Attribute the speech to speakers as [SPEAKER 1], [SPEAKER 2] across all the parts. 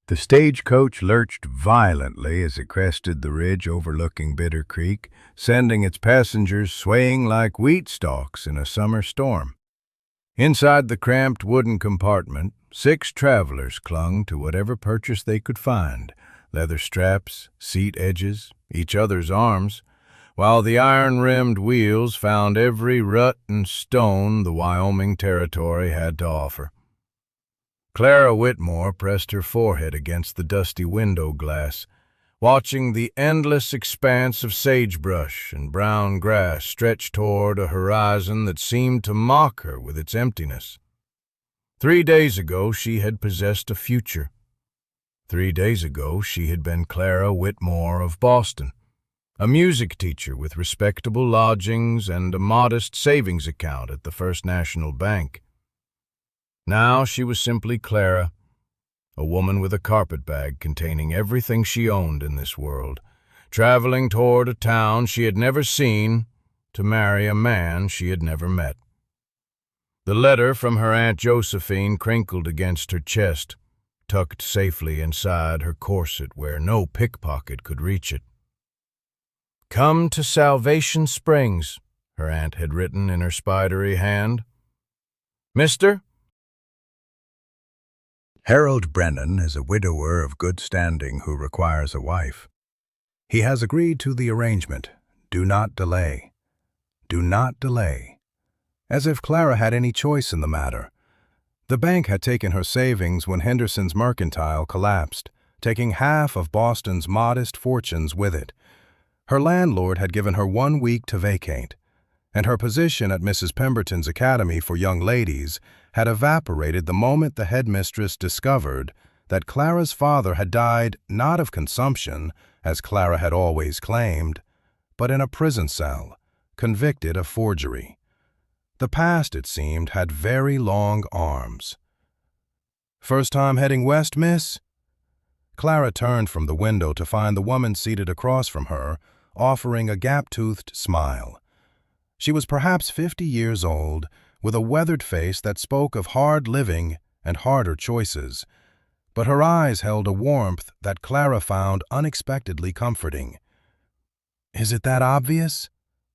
[SPEAKER 1] The stagecoach lurched violently as it crested the ridge overlooking Bitter Creek, sending its passengers swaying like wheat stalks in a summer storm. Inside the cramped wooden compartment, 6 travelers clung to whatever purchase they could find: leather straps, seat edges, each other's arms, while the iron-rimmed wheels found every rut and stone the Wyoming territory had to offer. Clara Whitmore pressed her forehead against the dusty window glass, watching the endless expanse of sagebrush and brown grass stretch toward a horizon that seemed to mock her with its emptiness. 3 days ago she had possessed a future. 3 days ago she had been Clara Whitmore of Boston, a music teacher with respectable lodgings and a modest savings account at the First National Bank. Now she was simply Clara, a woman with a carpetbag containing everything she owned in this world, traveling toward a town she had never seen to marry a man she had never met. The letter from her Aunt Josephine crinkled against her chest, tucked safely inside her corset where no pickpocket could reach it. "Come to Salvation Springs," her aunt had written in her spidery hand. "Mister?"
[SPEAKER 2] Harold Brennan is a widower of good standing who requires a wife. He has agreed to the arrangement. Do not delay. Do not delay. As if Clara had any choice in the matter. The bank had taken her savings when Henderson's Mercantile collapsed, taking half of Boston's modest fortunes with it. Her landlord had given her 1 week to vacate, and her position at Mrs. Pemberton's Academy for Young Ladies had evaporated the moment the headmistress discovered that Clara's father had died not of consumption, as Clara had always claimed, but in a prison cell, convicted of forgery. The past, it seemed, had very long arms. "First time heading west, miss?" Clara turned from the window to find the woman seated across from her, offering a gap-toothed smile. She was perhaps 50 years old, with a weathered face that spoke of hard living and harder choices, but her eyes held a warmth that Clara found unexpectedly comforting. "Is it that obvious?"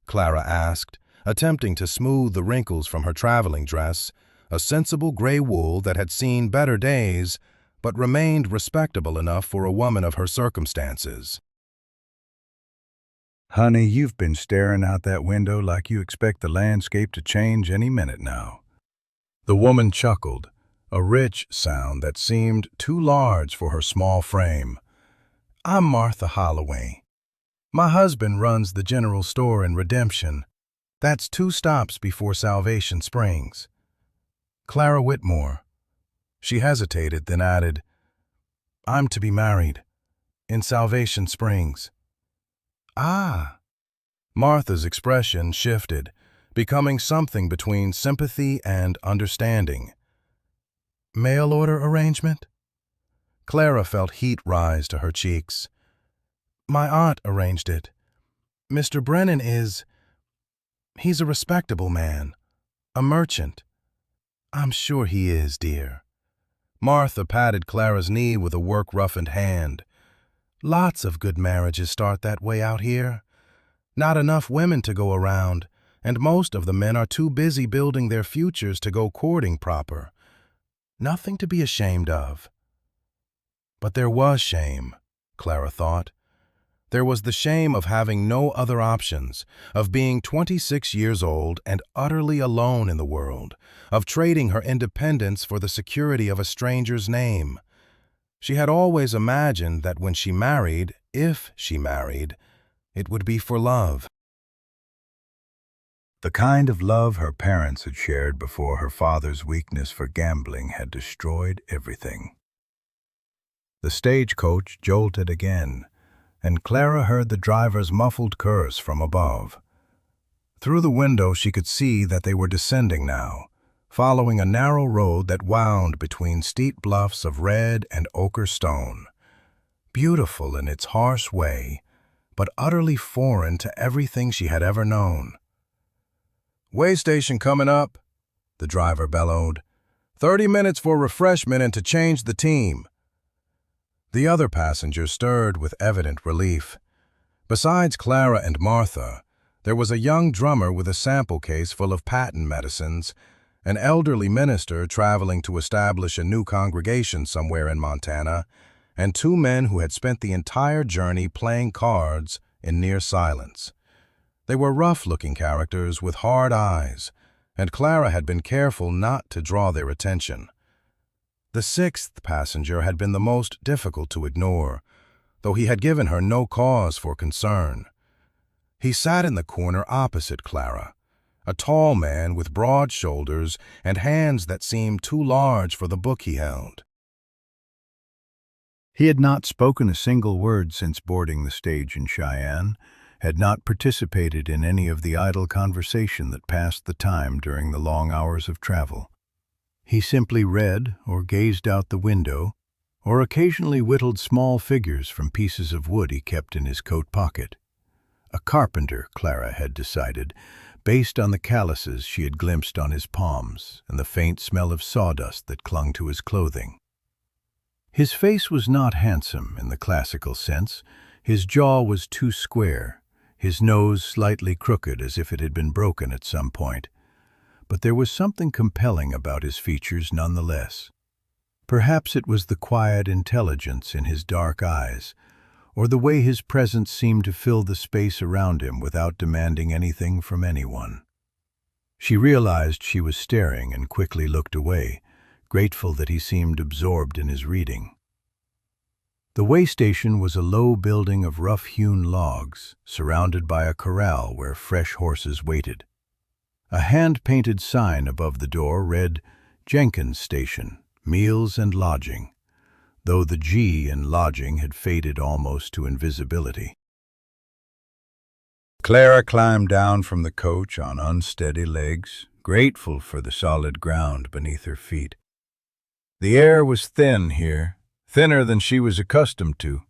[SPEAKER 2] Clara asked, attempting to smooth the wrinkles from her traveling dress, a sensible gray wool that had seen better days, but remained respectable enough for a woman of her circumstances.
[SPEAKER 1] "Honey, you've been staring out that window like you expect the landscape to change any minute now." The woman chuckled, a rich sound that seemed too large for her small frame. "I'm Martha Holloway. My husband runs the general store in Redemption. That's 2 stops before Salvation Springs. Clara Whitmore." She hesitated, then added, "I'm to be married in Salvation Springs." "Ah." Martha's expression shifted, becoming something between sympathy and understanding. "Mail order arrangement?" Clara felt heat rise to her cheeks. "My aunt arranged it. Mr. Brennan he's a respectable man, a merchant." "I'm sure he is, dear." Martha patted Clara's knee with a work-roughened hand. "Lots of good marriages start that way out here. Not enough women to go around, and most of the men are too busy building their futures to go courting proper. Nothing to be ashamed of." But there was shame, Clara thought. There was the shame of having no other options, of being 26 years old and utterly alone in the world, of trading her independence for the security of a stranger's name. She had always imagined that when she married, if she married, it would be for love. The kind of love her parents had shared before her father's weakness for gambling had destroyed everything. The stagecoach jolted again, and Clara heard the driver's muffled curse from above. Through the window she could see that they were descending now, following a narrow road that wound between steep bluffs of red and ochre stone. Beautiful in its harsh way, but utterly foreign to everything she had ever known. "Way station coming up," the driver bellowed. 30 minutes for refreshment and to change the team." The other passengers stirred with evident relief. Besides Clara and Martha, there was a young drummer with a sample case full of patent medicines, an elderly minister traveling to establish a new congregation somewhere in Montana, and two men who had spent the entire journey playing cards in near silence. They were rough-looking characters with hard eyes, and Clara had been careful not to draw their attention. The sixth passenger had been the most difficult to ignore, though he had given her no cause for concern. He sat in the corner opposite Clara, a tall man with broad shoulders and hands that seemed too large for the book he held.
[SPEAKER 2] He had not spoken a single word since boarding the stage in Cheyenne, had not participated in any of the idle conversation that passed the time during the long hours of travel. He simply read or gazed out the window, or occasionally whittled small figures from pieces of wood he kept in his coat pocket. A carpenter, Clara had decided, based on the calluses she had glimpsed on his palms and the faint smell of sawdust that clung to his clothing. His face was not handsome in the classical sense. His jaw was too square, his nose slightly crooked as if it had been broken at some point. But there was something compelling about his features nonetheless. Perhaps it was the quiet intelligence in his dark eyes, or the way his presence seemed to fill the space around him without demanding anything from anyone. She realized she was staring and quickly looked away, grateful that he seemed absorbed in his reading. The way station was a low building of rough-hewn logs, surrounded by a corral where fresh horses waited. A hand-painted sign above the door read, "Jenkins Station, Meals and Lodging," though the G in lodging had faded almost to invisibility. Clara climbed down from the coach on unsteady legs, grateful for the solid ground beneath her feet. The air was thin here, thinner than she was accustomed to,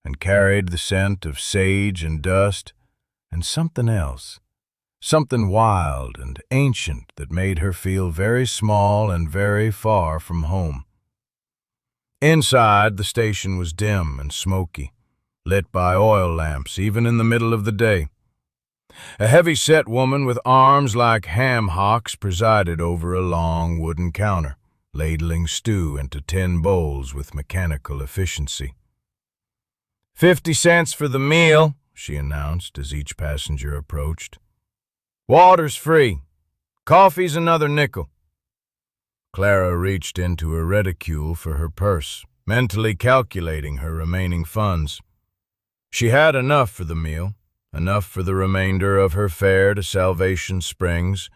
[SPEAKER 2] and carried the scent of sage and dust and something else, something wild and ancient that made her feel very small and very far from home. Inside, the station was dim and smoky, lit by oil lamps even in the middle of the day. A heavy-set woman with arms like ham hocks presided over a long wooden counter, ladling stew into tin bowls with mechanical efficiency. "50 cents for the meal," she announced as each passenger approached. "Water's free. Coffee's another nickel." Clara reached into her reticule for her purse, mentally calculating her remaining funds. She had enough for the meal, enough for the remainder of her fare to Salvation Springs,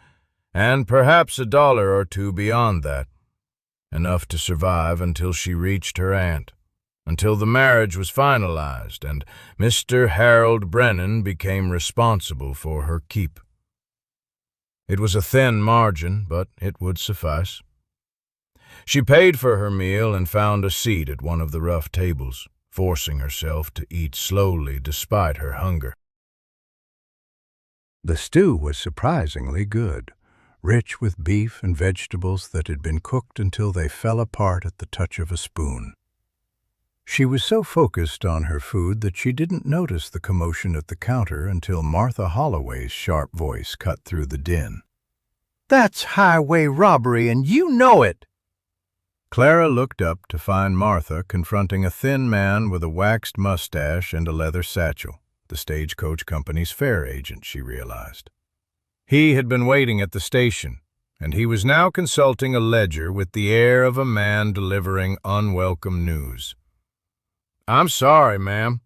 [SPEAKER 2] and perhaps $1 or $2 beyond that. Enough to survive until she reached her aunt, until the marriage was finalized and Mr. Harold Brennan became responsible for her keep. It was a thin margin, but it would suffice. She paid for her meal and found a seat at one of the rough tables, forcing herself to eat slowly despite her hunger. The stew was surprisingly good, rich with beef and vegetables that had been cooked until they fell apart at the touch of a spoon. She was so focused on her food that she didn't notice the commotion at the counter until Martha Holloway's sharp voice cut through the din.
[SPEAKER 3] "That's highway robbery, and you know it!"
[SPEAKER 2] Clara looked up to find Martha confronting a thin man with a waxed mustache and a leather satchel, the stagecoach company's fare agent, she realized. He had been waiting at the station, and he was now consulting a ledger with the air of a man delivering unwelcome news. "I'm sorry, ma'am,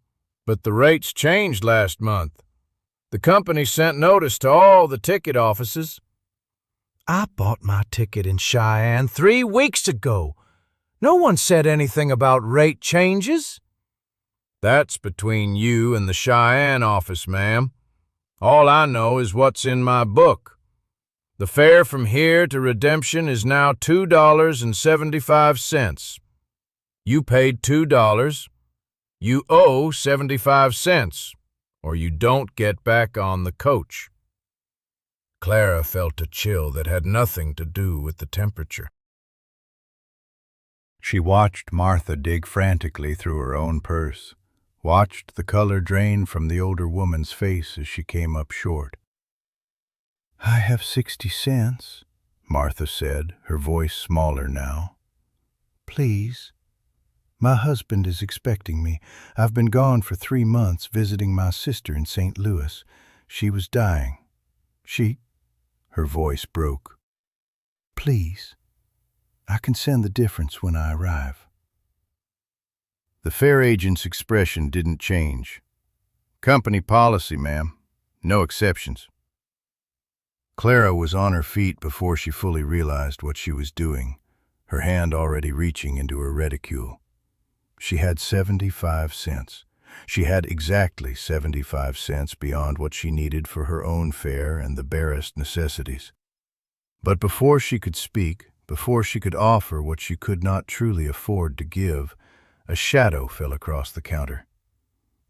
[SPEAKER 2] but the rates changed last month. The company sent notice to all the ticket offices."
[SPEAKER 3] "I bought my ticket in Cheyenne 3 weeks ago. No one said anything about rate changes."
[SPEAKER 1] "That's between you and the Cheyenne office, ma'am. All I know is what's in my book. The fare from here to Redemption is now $2.75. You paid $2. You owe 75 cents, or you don't get back on the coach." Clara felt a chill that had nothing to do with the temperature.
[SPEAKER 2] She watched Martha dig frantically through her own purse, watched the color drain from the older woman's face as she came up short. "I have 60 cents, Martha said, her voice smaller now. "Please. My husband is expecting me. I've been gone for 3 months visiting my sister in St. Louis. She was dying. Her voice broke. Please. I can send the difference when I arrive." The fare agent's expression didn't change. "Company policy, ma'am. No exceptions." Clara was on her feet before she fully realized what she was doing, her hand already reaching into her reticule. She had 75 cents. She had exactly 75 cents beyond what she needed for her own fare and the barest necessities. But before she could speak, before she could offer what she could not truly afford to give, a shadow fell across the counter.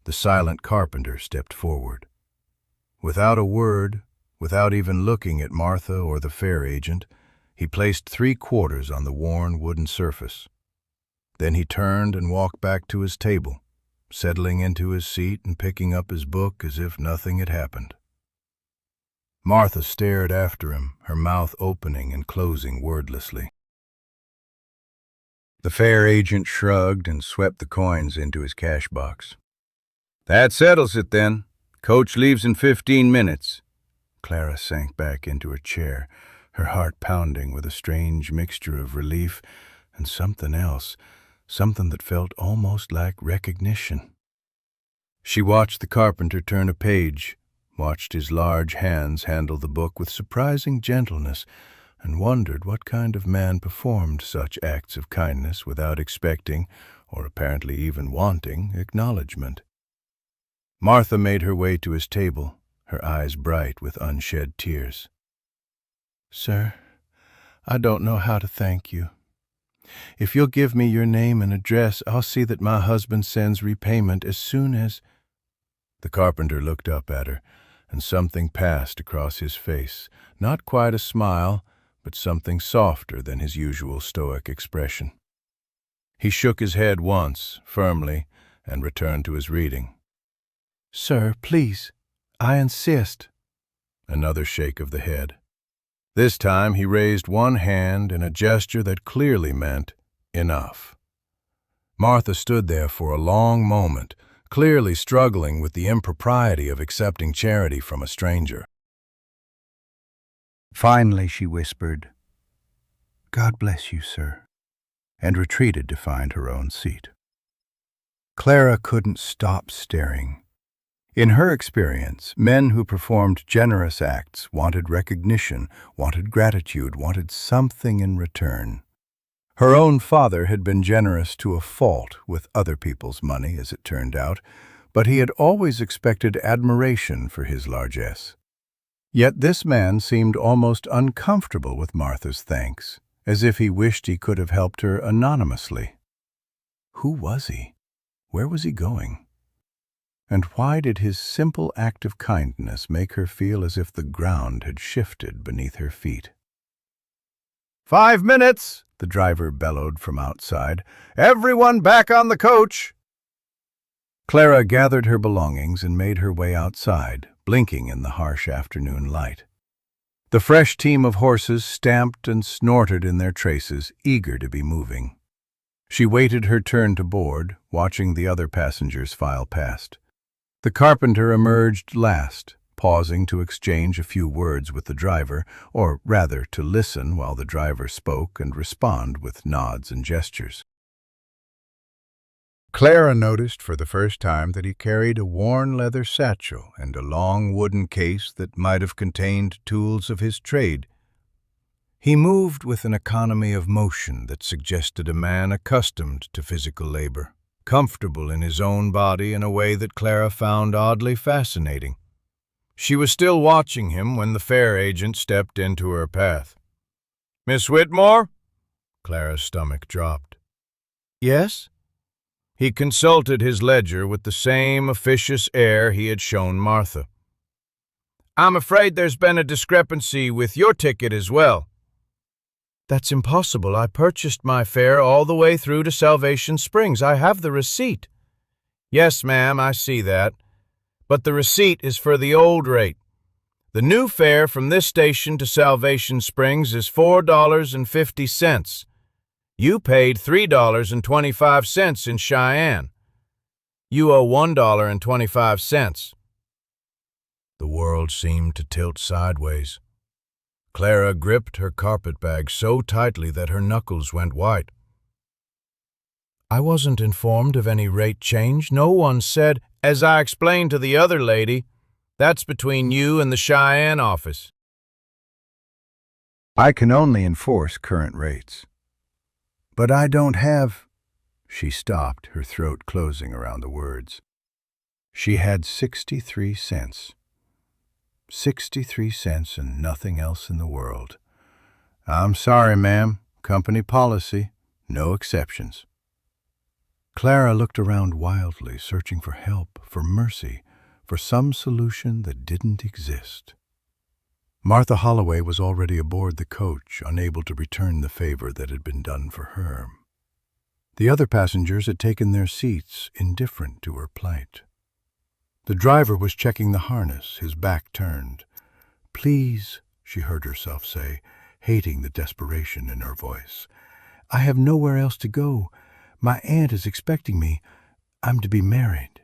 [SPEAKER 2] The silent Carpenter stepped forward. Without a word, without even looking at Martha or the fare agent, he placed 3 quarters on the worn wooden surface. Then he turned and walked back to his table, settling into his seat and picking up his book as if nothing had happened. Martha stared after him, her mouth opening and closing wordlessly. The fare agent shrugged and swept the coins into his cash box. "That settles it, then. Coach leaves in 15 minutes. Clara sank back into her chair, her heart pounding with a strange mixture of relief and something else, something that felt almost like recognition. She watched the Carpenter turn a page, watched his large hands handle the book with surprising gentleness, and wondered what kind of man performed such acts of kindness without expecting, or apparently even wanting, acknowledgment. Martha made her way to his table, her eyes bright with unshed tears. "Sir, I don't know how to thank you. If you'll give me your name and address, I'll see that my husband sends repayment as soon as—" The Carpenter looked up at her, and something passed across his face, not quite a smile, but something softer than his usual stoic expression. He shook his head once, firmly, and returned to his reading. "Sir, please, I insist." Another shake of the head. This time he raised one hand in a gesture that clearly meant enough. Martha stood there for a long moment, clearly struggling with the impropriety of accepting charity from a stranger. Finally she whispered, "God bless you, sir," and retreated to find her own seat. Clara couldn't stop staring. In her experience, men who performed generous acts wanted recognition, wanted gratitude, wanted something in return. Her own father had been generous to a fault with other people's money, as it turned out, but he had always expected admiration for his largesse. Yet this man seemed almost uncomfortable with Martha's thanks, as if he wished he could have helped her anonymously. Who was he? Where was he going? And why did his simple act of kindness make her feel as if the ground had shifted beneath her feet? 5 minutes, the driver bellowed from outside. "Everyone back on the coach!" Clara gathered her belongings and made her way outside, blinking in the harsh afternoon light. The fresh team of horses stamped and snorted in their traces, eager to be moving. She waited her turn to board, watching the other passengers file past. The Carpenter emerged last, pausing to exchange a few words with the driver, or rather to listen while the driver spoke and respond with nods and gestures. Clara noticed for the first time that he carried a worn leather satchel and a long wooden case that might have contained tools of his trade. He moved with an economy of motion that suggested a man accustomed to physical labor, comfortable in his own body in a way that Clara found oddly fascinating. She was still watching him when the fare agent stepped into her path. "Miss Whitmore?" Clara's stomach dropped. "Yes?" He consulted his ledger with the same officious air he had shown Martha. "I'm afraid there's been a discrepancy with your ticket as well."
[SPEAKER 3] That's impossible. I purchased my fare all the way through to Salvation Springs. I have the receipt. Yes, ma'am, I see that. But the receipt is for the old rate. The new fare from this station to Salvation Springs is $4.50. You paid $3.25 in Cheyenne. You owe $1.25. The world seemed to tilt sideways. Clara gripped her carpetbag so tightly that her knuckles went white. I wasn't informed of any rate change. No one said, as I explained to the other lady, that's between you and the Cheyenne office.
[SPEAKER 2] I can only enforce current rates. But I don't have... She stopped, her throat closing around the words. She had 63 cents. 63 cents and nothing else in the world. I'm sorry, ma'am. Company policy. No exceptions. Clara looked around wildly, searching for help, for mercy, for some solution that didn't exist. Martha Holloway was already aboard the coach, unable to return the favor that had been done for her. The other passengers had taken their seats, indifferent to her plight. The driver was checking the harness, his back turned. "Please," she heard herself say, hating the desperation in her voice. "I have nowhere else to go. My aunt is expecting me. I'm to be married."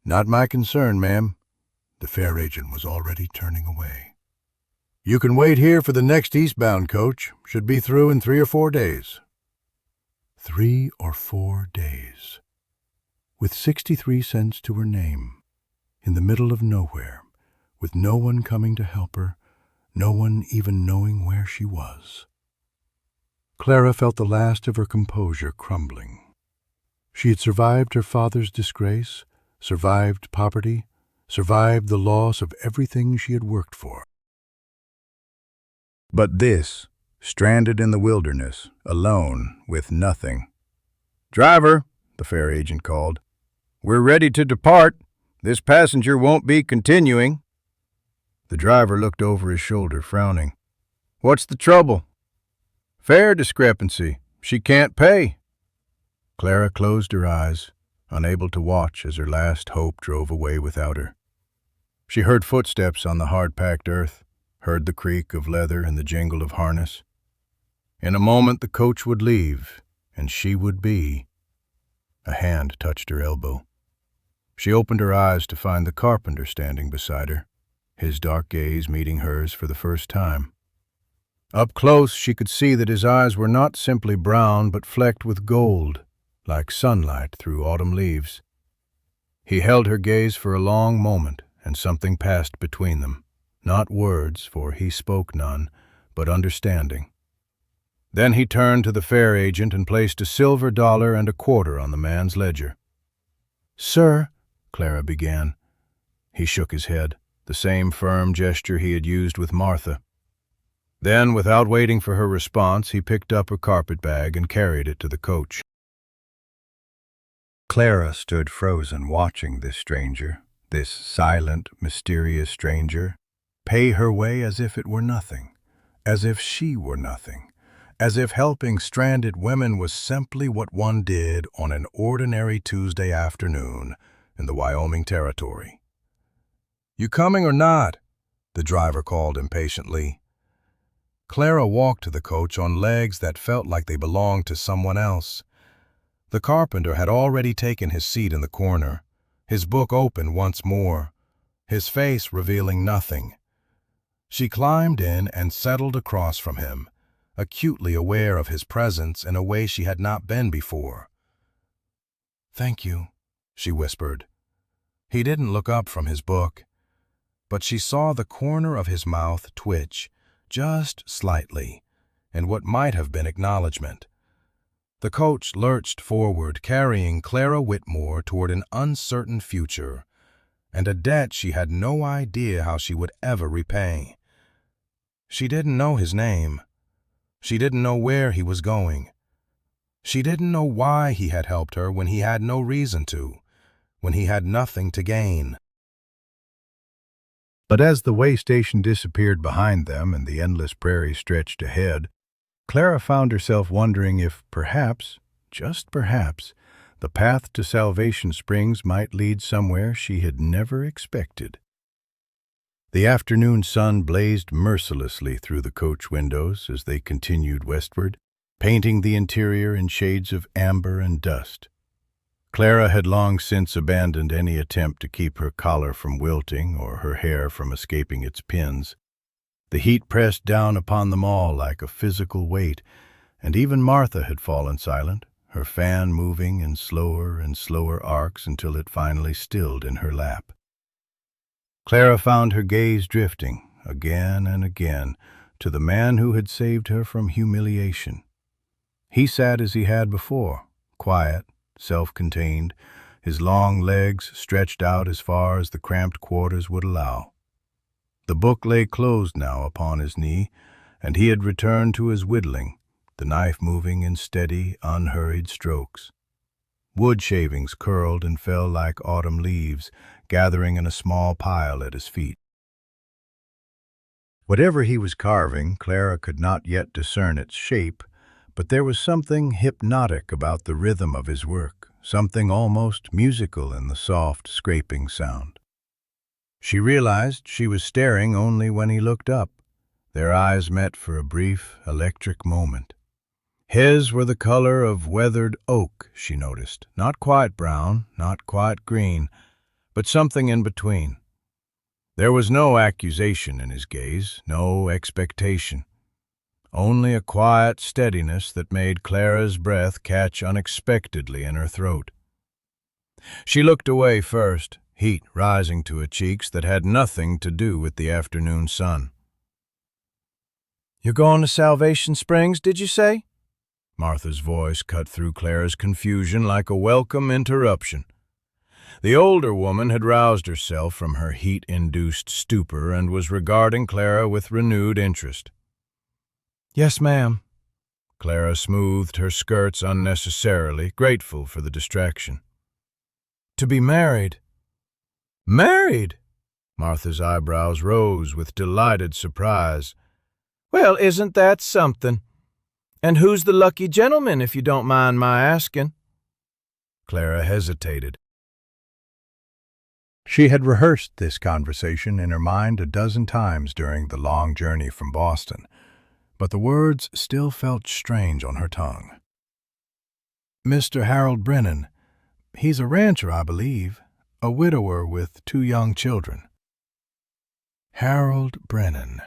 [SPEAKER 2] "Not my concern, ma'am." The fare agent was already turning away. "You can wait here for the next eastbound coach. Should be through in 3 or 4 days. 3 or 4 days. With 63 cents to her name. In the middle of nowhere, with no one coming to help her, no one even knowing where she was. Clara felt the last of her composure crumbling. She had survived her father's disgrace, survived poverty, survived the loss of everything she had worked for. But this, stranded in the wilderness, alone, with nothing. "Driver," the fare agent called, "we're ready to depart. This passenger won't be continuing." The driver looked over his shoulder, frowning. "What's the trouble?" "Fare discrepancy. She can't pay." Clara closed her eyes, unable to watch as her last hope drove away without her. She heard footsteps on the hard-packed earth, heard the creak of leather and the jingle of harness. In a moment the coach would leave, and she would be... A hand touched her elbow. She opened her eyes to find the carpenter standing beside her, his dark gaze meeting hers for the first time. Up close she could see that his eyes were not simply brown but flecked with gold, like sunlight through autumn leaves. He held her gaze for a long moment, and something passed between them. Not words, for he spoke none, but understanding. Then he turned to the fare agent and placed a silver dollar and a quarter on the man's ledger. "Sir," Clara began. He shook his head, the same firm gesture he had used with Martha. Then, without waiting for her response, he picked up her carpetbag and carried it to the coach. Clara stood frozen, watching this stranger, this silent, mysterious stranger, pay her way as if it were nothing, as if she were nothing, as if helping stranded women was simply what one did on an ordinary Tuesday afternoon in the Wyoming Territory. "You coming or not?" the driver called impatiently. Clara walked to the coach on legs that felt like they belonged to someone else. The carpenter had already taken his seat in the corner, his book open once more, his face revealing nothing. She climbed in and settled across from him, acutely aware of his presence in a way she had not been before. "Thank you," she whispered. He didn't look up from his book, but she saw the corner of his mouth twitch, just slightly, in what might have been acknowledgement. The coach lurched forward, carrying Clara Whitmore toward an uncertain future, and a debt she had no idea how she would ever repay. She didn't know his name. She didn't know where he was going. She didn't know why he had helped her when he had no reason to, when he had nothing to gain. But as the way station disappeared behind them and the endless prairie stretched ahead, Clara found herself wondering if perhaps, just perhaps, the path to Salvation Springs might lead somewhere she had never expected. The afternoon sun blazed mercilessly through the coach windows as they continued westward, painting the interior in shades of amber and dust. Clara had long since abandoned any attempt to keep her collar from wilting or her hair from escaping its pins. The heat pressed down upon them all like a physical weight, and even Martha had fallen silent, her fan moving in slower and slower arcs until it finally stilled in her lap. Clara found her gaze drifting, again and again, to the man who had saved her from humiliation. He sat as he had before, quiet, self-contained, his long legs stretched out as far as the cramped quarters would allow. The book lay closed now upon his knee, and he had returned to his whittling, the knife moving in steady, unhurried strokes. Wood shavings curled and fell like autumn leaves, gathering in a small pile at his feet. Whatever he was carving, Clara could not yet discern its shape, but there was something hypnotic about the rhythm of his work, something almost musical in the soft, scraping sound. She realized she was staring only when he looked up. Their eyes met for a brief, electric moment. His were the color of weathered oak, she noticed, not quite brown, not quite green, but something in between. There was no accusation in his gaze, no expectation. Only a quiet steadiness that made Clara's breath catch unexpectedly in her throat. She looked away first, heat rising to her cheeks that had nothing to do with the afternoon sun.
[SPEAKER 3] "You're going to Salvation Springs, did you say?"
[SPEAKER 2] Martha's voice cut through Clara's confusion like a welcome interruption. The older woman had roused herself from her heat-induced stupor and was regarding Clara with renewed interest.
[SPEAKER 3] "Yes, ma'am."
[SPEAKER 2] Clara smoothed her skirts unnecessarily, grateful for the distraction.
[SPEAKER 3] "To be married."
[SPEAKER 2] "Married?" Martha's eyebrows rose with delighted surprise.
[SPEAKER 3] "Well, isn't that something? And who's the lucky gentleman, if you don't mind my asking?"
[SPEAKER 2] Clara hesitated. She had rehearsed this conversation in her mind a dozen times during the long journey from Boston, but the words still felt strange on her tongue. "Mr. Harold Brennan. He's a rancher, I believe, a widower with 2 young children." "Harold Brennan."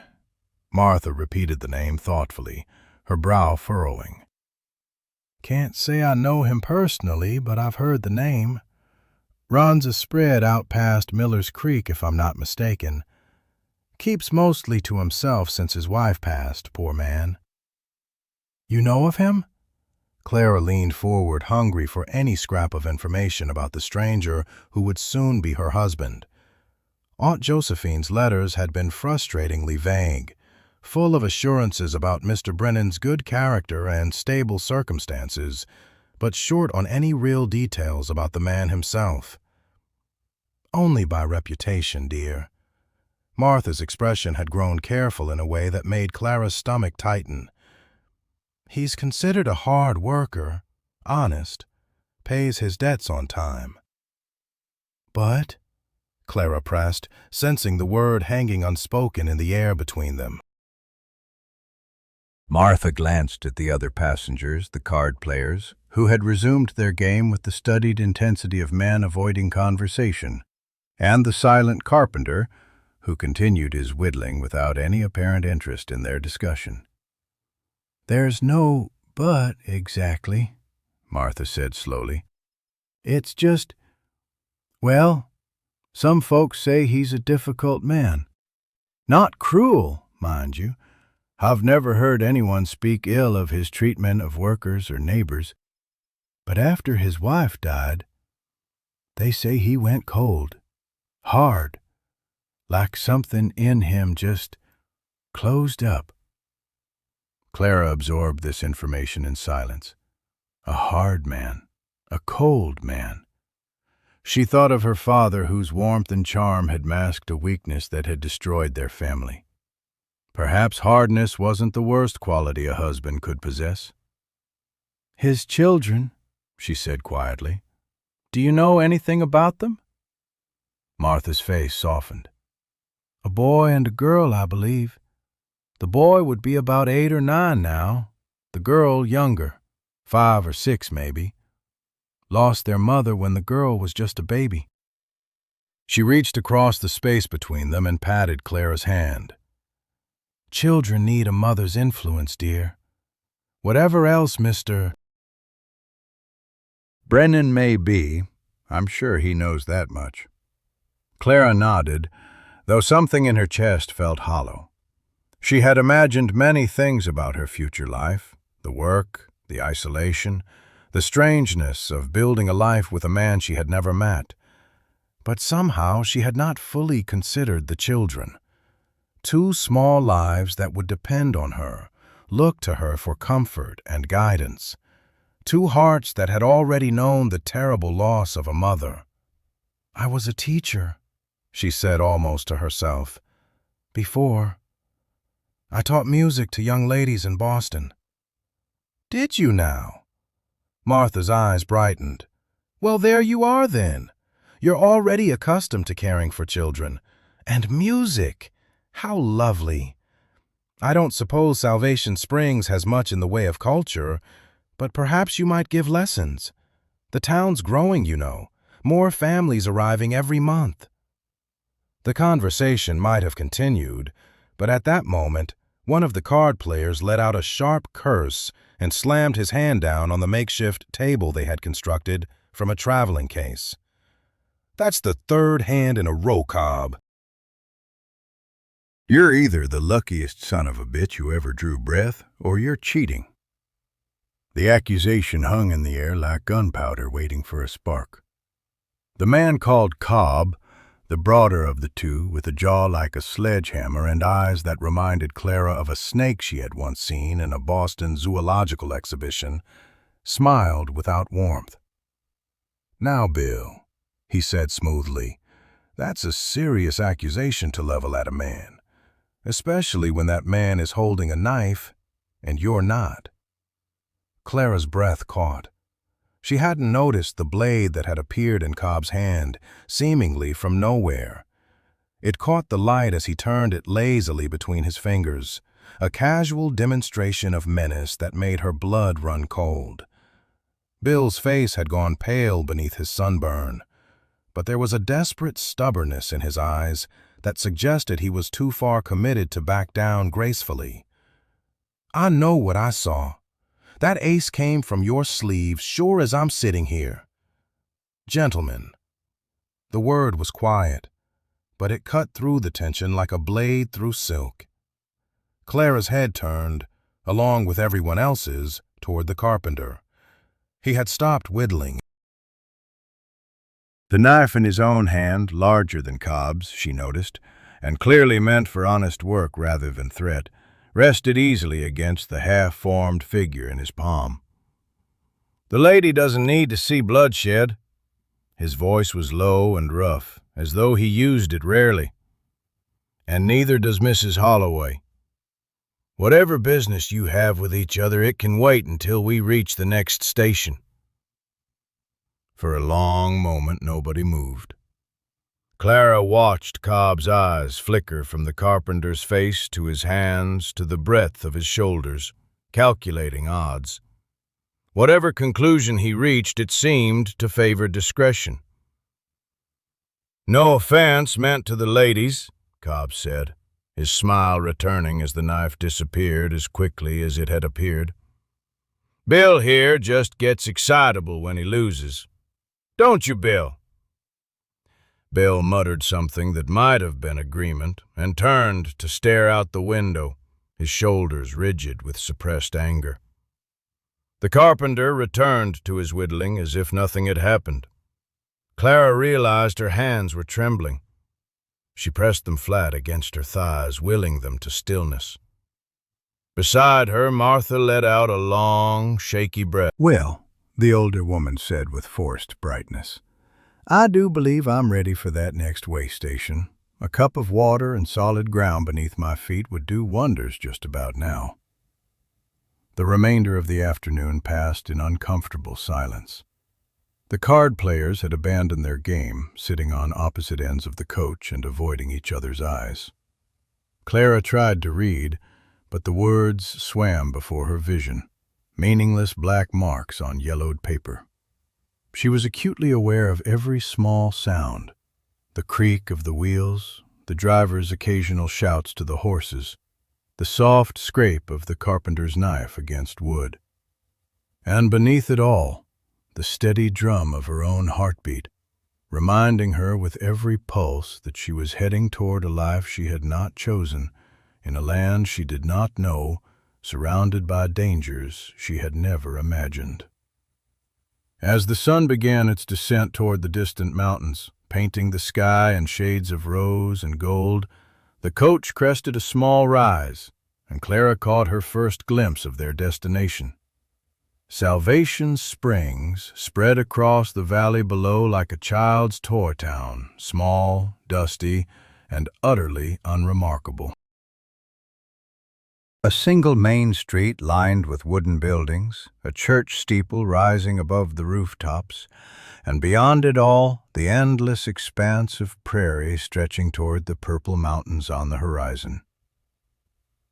[SPEAKER 2] Martha repeated the name thoughtfully, her brow furrowing. "Can't say I know him personally, but I've heard the name. Runs a spread out past Miller's Creek, if I'm not mistaken. Keeps mostly to himself since his wife passed, poor man." "You know of him?" Clara leaned forward, hungry for any scrap of information about the stranger who would soon be her husband. Aunt Josephine's letters had been frustratingly vague, full of assurances about Mr. Brennan's good character and stable circumstances, but short on any real details about the man himself. "Only by reputation, dear." Martha's expression had grown careful in a way that made Clara's stomach tighten. "He's considered a hard worker, honest, pays his debts on time." "But," Clara pressed, sensing the word hanging unspoken in the air between them. Martha glanced at the other passengers, the card players, who had resumed their game with the studied intensity of men avoiding conversation, and the silent Carpenter, who continued his whittling without any apparent interest in their discussion. "There's no but exactly," Martha said slowly. "It's just, well, some folks say he's a difficult man. Not cruel, mind you. I've never heard anyone speak ill of his treatment of workers or neighbors. But after his wife died, they say he went cold, hard, like something in him just closed up." Clara absorbed this information in silence. A hard man, a cold man. She thought of her father, whose warmth and charm had masked a weakness that had destroyed their family. Perhaps hardness wasn't the worst quality a husband could possess.
[SPEAKER 3] "His children," she said quietly. "Do you know anything about them?"
[SPEAKER 2] Martha's face softened.
[SPEAKER 3] "A boy and a girl, I believe. The boy would be about 8 or 9 now. The girl younger, 5 or 6 maybe. Lost their mother when the girl was just a baby."
[SPEAKER 2] She reached across the space between them and patted Clara's hand.
[SPEAKER 3] "Children need a mother's influence, dear. Whatever else Mr.
[SPEAKER 2] Brennan may be, I'm sure he knows that much." Clara nodded, though something in her chest felt hollow. She had imagined many things about her future life, the work, the isolation, the strangeness of building a life with a man she had never met. But somehow she had not fully considered the children. 2 small lives that would depend on her, look to her for comfort and guidance. 2 hearts that had already known the terrible loss of a mother.
[SPEAKER 3] "I was a teacher," she said almost to herself. "Before. I taught music to young ladies in Boston." "Did you now?" Martha's eyes brightened. "Well, there you are then. You're already accustomed to caring for children. And music! How lovely! I don't suppose Salvation Springs has much in the way of culture, but perhaps you might give lessons. The town's growing, you know. More families arriving every month." The conversation might have continued, but at that moment, one of the card players let out a sharp curse and slammed his hand down on the makeshift table they had constructed from a traveling case. "That's the 3rd hand in a row, Cobb."
[SPEAKER 2] "You're either the luckiest son of a bitch who ever drew breath, or you're cheating." The accusation hung in the air like gunpowder waiting for a spark. The man called Cobb, the broader of the 2, with a jaw like a sledgehammer and eyes that reminded Clara of a snake she had once seen in a Boston zoological exhibition, smiled without warmth. "Now, Bill," he said smoothly, "that's a serious accusation to level at a man, especially when that man is holding a knife and you're not." Clara's breath caught. She hadn't noticed the blade that had appeared in Cobb's hand, seemingly from nowhere. It caught the light as he turned it lazily between his fingers, a casual demonstration of menace that made her blood run cold. Bill's face had gone pale beneath his sunburn, but there was a desperate stubbornness in his eyes that suggested he was too far committed to back down gracefully. "I know what I saw. That ace came from your sleeve sure as I'm sitting here. Gentlemen." The word was quiet, but it cut through the tension like a blade through silk. Clara's head turned, along with everyone else's, toward the carpenter. He had stopped whittling. The knife in his own hand, larger than Cobb's, she noticed, and clearly meant for honest work rather than threat, rested easily against the half-formed figure in his palm. "The lady doesn't need to see bloodshed." His voice was low and rough, as though he used it rarely. "And neither does Mrs. Holloway. Whatever business you have with each other, it can wait until we reach the next station." For a long moment, nobody moved. Clara watched Cobb's eyes flicker from the carpenter's face to his hands to the breadth of his shoulders, calculating odds. Whatever conclusion he reached, it seemed to favor discretion. "No offense meant to the ladies," Cobb said, his smile returning as the knife disappeared as quickly as it had appeared. "Bill here just gets excitable when he loses. Don't you, Bill?" Bill muttered something that might have been agreement and turned to stare out the window, his shoulders rigid with suppressed anger. The carpenter returned to his whittling as if nothing had happened. Clara realized her hands were trembling. She pressed them flat against her thighs, willing them to stillness. Beside her, Martha let out a long, shaky breath. "Well," the older woman said with forced brightness, "I do believe I'm ready for that next way station. A cup of water and solid ground beneath my feet would do wonders just about now. The remainder of the afternoon passed in uncomfortable silence. The card players had abandoned their game, sitting on opposite ends of the coach and avoiding each other's eyes. Clara tried to read, but the words swam before her vision, meaningless black marks on yellowed paper. She was acutely aware of every small sound, the creak of the wheels, the driver's occasional shouts to the horses, the soft scrape of the carpenter's knife against wood. And beneath it all, the steady drum of her own heartbeat, reminding her with every pulse that she was heading toward a life she had not chosen, in a land she did not know, surrounded by dangers she had never imagined. As the sun began its descent toward the distant mountains, painting the sky in shades of rose and gold, the coach crested a small rise, and Clara caught her first glimpse of their destination. Salvation Springs spread across the valley below like a child's toy town, small, dusty, and utterly unremarkable. A single main street lined with wooden buildings, a church steeple rising above the rooftops, and beyond it all, the endless expanse of prairie stretching toward the purple mountains on the horizon.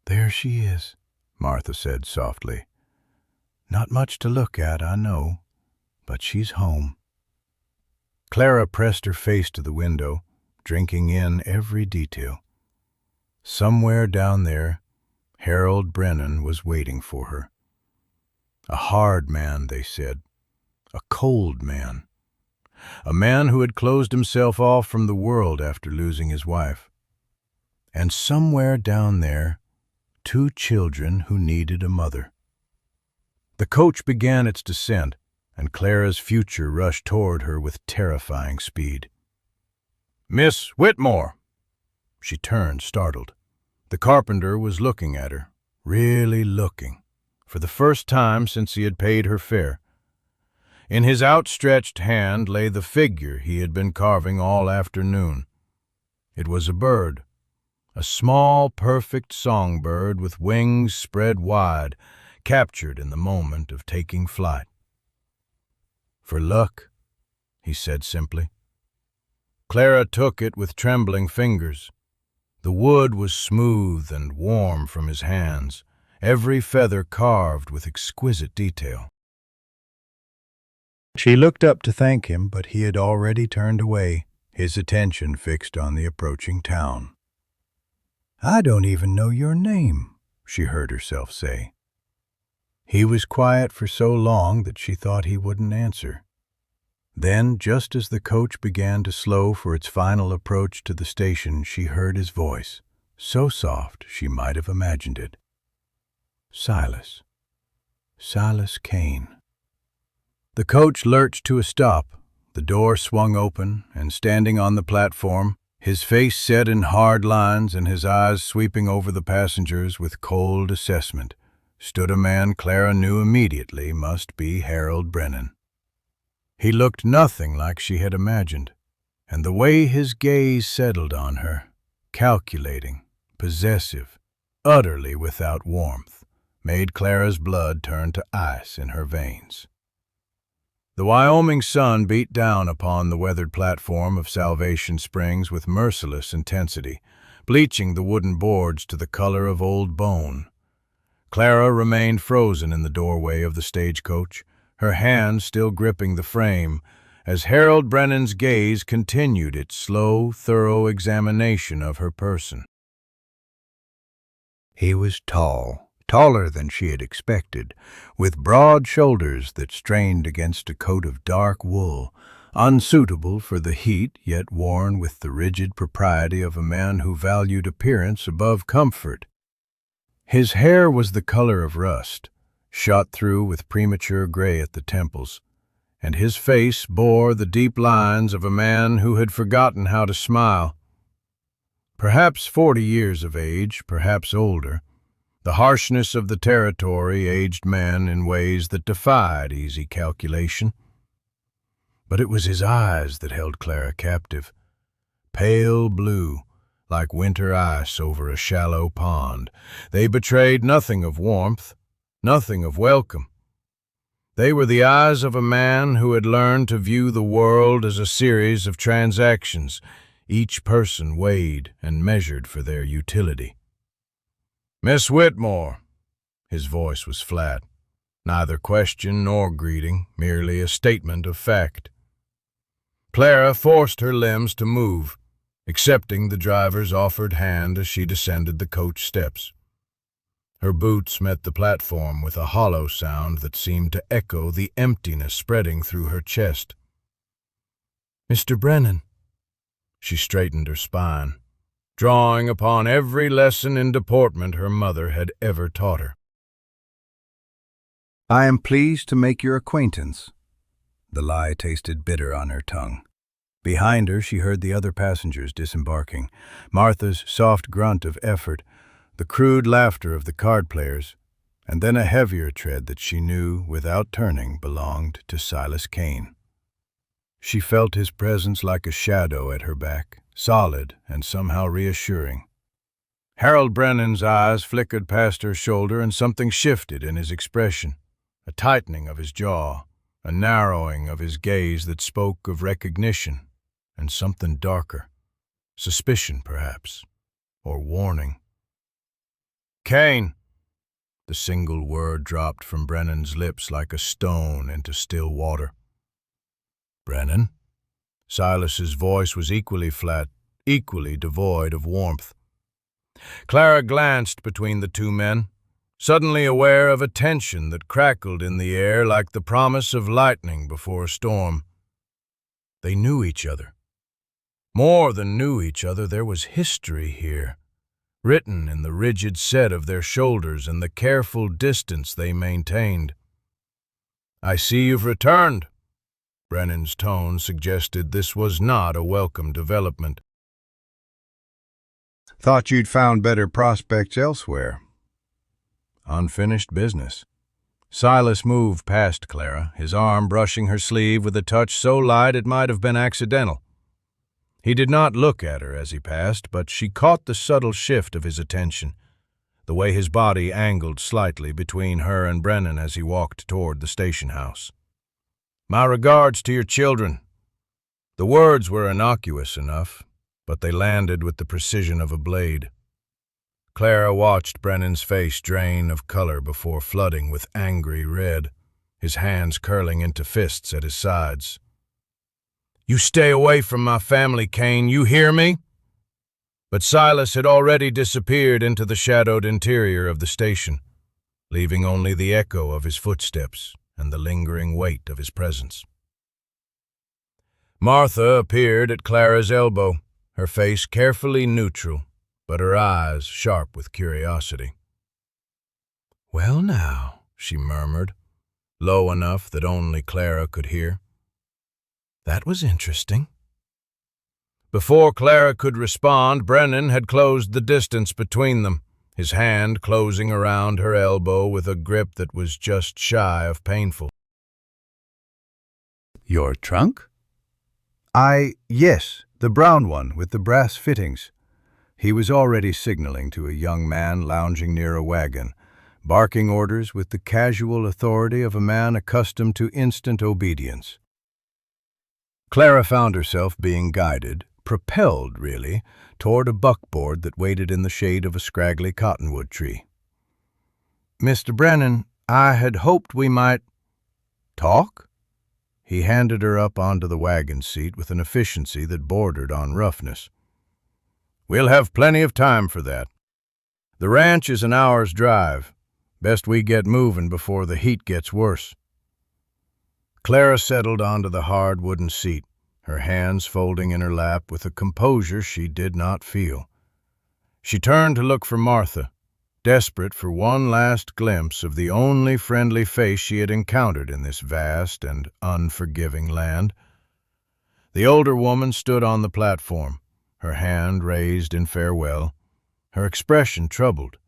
[SPEAKER 2] "There she is," Martha said softly. "Not much to look at, I know, but she's home." Clara pressed her face to the window, drinking in every detail. Somewhere down there, Harold Brennan was waiting for her. A hard man, they said, a cold man. A man who had closed himself off from the world after losing his wife. And somewhere down there, 2 children who needed a mother. The coach began its descent, and Clara's future rushed toward her with terrifying speed. "Miss Whitmore!" She turned, startled. The carpenter was looking at her, really looking, for the first time since he had paid her fare. In his outstretched hand lay the figure he had been carving all afternoon. It was a bird, a small, perfect songbird with wings spread wide, captured in the moment of taking flight. "For luck," he said simply. Clara took it with trembling fingers. The wood was smooth and warm from his hands, every feather carved with exquisite detail. She looked up to thank him, but he had already turned away, his attention fixed on the approaching town. "I don't even know your name," she heard herself say. He was quiet for so long that she thought he wouldn't answer. Then, just as the coach began to slow for its final approach to the station, she heard his voice, so soft she might have imagined it. "Silas. Silas Kane." The coach lurched to a stop, the door swung open, and standing on the platform, his face set in hard lines and his eyes sweeping over the passengers with cold assessment, stood a man Clara knew immediately must be Harold Brennan. He looked nothing like she had imagined, and the way his gaze settled on her, calculating, possessive, utterly without warmth, made Clara's blood turn to ice in her veins. The Wyoming sun beat down upon the weathered platform of Salvation Springs with merciless intensity, bleaching the wooden boards to the color of old bone. Clara remained frozen in the doorway of the stagecoach, her hand still gripping the frame, as Harold Brennan's gaze continued its slow, thorough examination of her person. He was tall, taller than she had expected, with broad shoulders that strained against a coat of dark wool, unsuitable for the heat yet worn with the rigid propriety of a man who valued appearance above comfort. His hair was the color of rust, shot through with premature gray at the temples, and his face bore the deep lines of a man who had forgotten how to smile. Perhaps 40 years of age, perhaps older, the harshness of the territory aged men in ways that defied easy calculation. But it was his eyes that held Clara captive. Pale blue,
[SPEAKER 3] like winter ice over a shallow pond. They betrayed nothing of warmth, nothing of welcome. They were the eyes of a man who had learned to view the world as a series of transactions, each person weighed and measured for their utility. "Miss Whitmore," his voice was flat, neither question nor greeting, merely a statement of fact. Clara forced her limbs to move, accepting the driver's offered hand as she descended the coach steps. Her boots met the platform with a hollow sound that seemed to echo the emptiness spreading through her chest. "Mr. Brennan." She straightened her spine, drawing upon every lesson in deportment her mother had ever taught her.
[SPEAKER 2] "I am pleased to make your acquaintance." The lie tasted bitter on her tongue. Behind her, she heard the other passengers disembarking, Martha's soft grunt of effort, the crude laughter of the card players, and then a heavier tread that she knew, without turning, belonged to Silas Kane. She felt his presence like a shadow at her back, solid and somehow reassuring. Harold Brennan's eyes flickered past her shoulder, and something shifted in his expression, a tightening of his jaw, a narrowing of his gaze that spoke of recognition and something darker, suspicion perhaps, or warning. "Kane!" The single word dropped from Brennan's lips like a stone into still water. "Brennan?" Silas's voice was equally flat, equally devoid of warmth. Clara glanced between the two men, suddenly aware of a tension that crackled in the air like the promise of lightning before a storm. They knew each other. More than knew each other, there was history here, written in the rigid set of their shoulders and the careful distance they maintained. "I see you've returned." Brennan's tone suggested this was not a welcome development. "Thought you'd found better prospects elsewhere."
[SPEAKER 3] Unfinished business. Silas moved past Clara, his arm brushing her sleeve with a touch so light it might have been accidental. He did not look at her as he passed, but she caught the subtle shift of his attention, the way his body angled slightly between her and Brennan as he walked toward the station house. "My regards to your children." The words were innocuous enough, but they landed with the precision of a blade. Clara watched Brennan's face drain of color before flooding with angry red, his hands curling into fists at his sides. "You stay away from my family, Kane, you hear me?" But Silas had already disappeared into the shadowed interior of the station, leaving only the echo of his footsteps and the lingering weight of his presence. Martha appeared at Clara's elbow, her face carefully neutral, but her eyes sharp with curiosity. "Well now," she murmured, low enough that only Clara could hear. "That was interesting." Before Clara could respond, Brennan had closed the distance between them, his hand closing around her elbow with a grip that was just shy of painful.
[SPEAKER 2] "Your trunk?" Yes, the brown one with the brass fittings." He was already signaling to a young man lounging near a wagon, barking orders with the casual authority of a man accustomed to instant obedience. Clara found herself being guided, propelled really, toward a buckboard that waited in the shade of a scraggly cottonwood tree. "Mr. Brennan, I had hoped we might—" "Talk?" He handed her up onto the wagon seat with an efficiency that bordered on roughness. "We'll have plenty of time for that. The ranch is an hour's drive. Best we get moving before the heat gets worse." Clara settled onto the hard wooden seat, her hands folding in her lap with a composure she did not feel. She turned to look for Martha, desperate for one last glimpse of the only friendly face she had encountered in this vast and unforgiving land. The older woman stood on the platform, her hand raised in farewell, her expression troubled.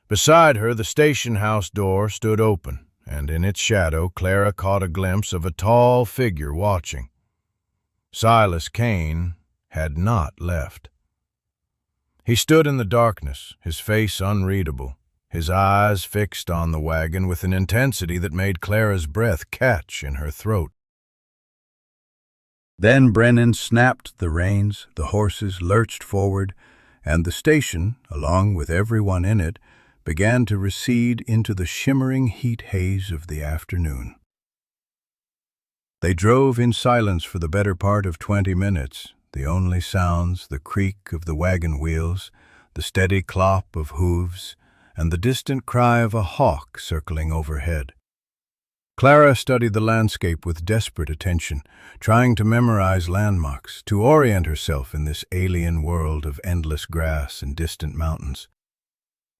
[SPEAKER 2] Beside her, the station house door stood open, and in its shadow Clara caught a glimpse of a tall figure watching. Silas Kane had not left.
[SPEAKER 3] He stood in the darkness, his face unreadable, his eyes fixed on the wagon with an intensity that made Clara's breath catch in her throat.
[SPEAKER 2] Then Brennan snapped the reins, the horses lurched forward, and the station, along with everyone in it, began to recede into the shimmering heat haze of the afternoon. They drove in silence for the better part of 20 minutes, the only sounds the creak of the wagon wheels, the steady clop of hooves, and the distant cry of a hawk circling overhead. Clara studied the landscape with desperate attention, trying to memorize landmarks, to orient herself in this alien world of endless grass and distant mountains.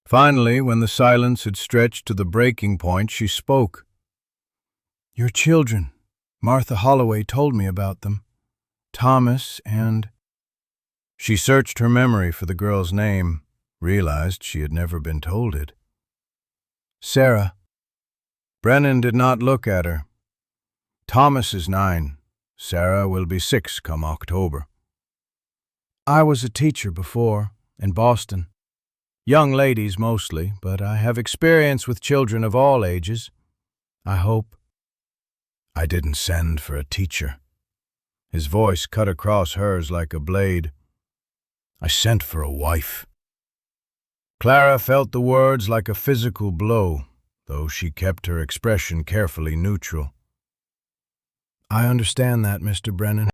[SPEAKER 2] Finally, when the silence had stretched to the breaking point, she spoke. "Your children. Martha Holloway told me about them. Thomas and—" She searched her memory for the girl's name, realized she had never been told it. "Sarah." Brennan did not look at her. "Thomas is 9. Sarah will be 6 come October." "I was a teacher before, in Boston. Young ladies mostly, but I have experience with children of all ages. I hope—" "I didn't send for a teacher." His voice cut across hers like a blade. "I sent for a wife." Clara felt the words like a physical blow, though she kept her expression carefully neutral. "I understand that, Mr. Brennan."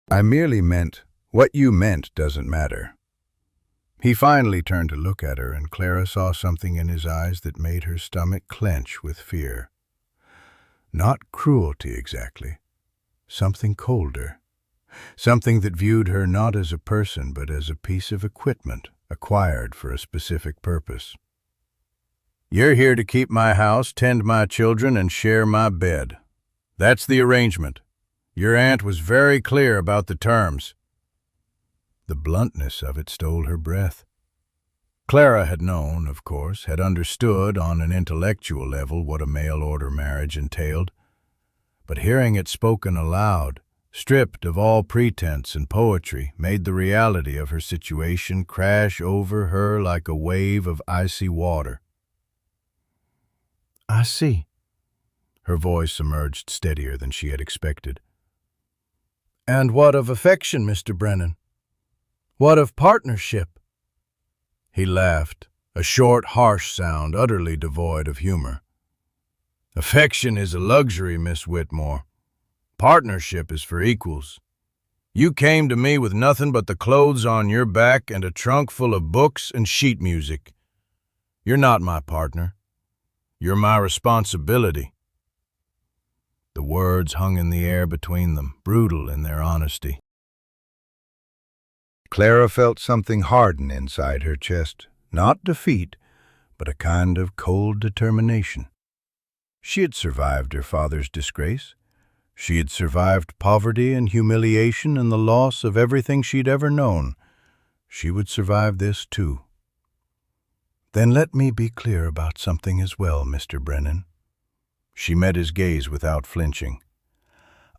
[SPEAKER 2] "I merely meant, what you meant doesn't matter." He finally turned to look at her, and Clara saw something in his eyes that made her stomach clench with fear. Not cruelty exactly, something colder, something that viewed her not as a person but as a piece of equipment acquired for a specific purpose. "You're here to keep my house, tend my children, and share my bed. That's the arrangement. Your aunt was very clear about the terms." The bluntness of it stole her breath. Clara had known, of course, had understood on an intellectual level what a mail-order marriage entailed. But hearing it spoken aloud, stripped of all pretense and poetry, made the reality of her situation crash over her like a wave of icy water.
[SPEAKER 3] "I see."
[SPEAKER 2] Her voice emerged steadier than she had expected.
[SPEAKER 3] "And what of affection, Mr. Brennan? What of partnership?" He laughed, a short, harsh sound utterly devoid of humor. "Affection is a luxury, Miss Whitmore. Partnership is for equals. You came to me with nothing but the clothes on your back and a trunk full of books and sheet music. You're not my partner. You're my responsibility." The words hung in the air between them, brutal in their honesty.
[SPEAKER 2] Clara felt something harden inside her chest, not defeat, but a kind of cold determination. She had survived her father's disgrace. She had survived poverty and humiliation and the loss of everything she'd ever known. She would survive this too. "Then let me be clear about something as well, Mr. Brennan." She met his gaze without flinching.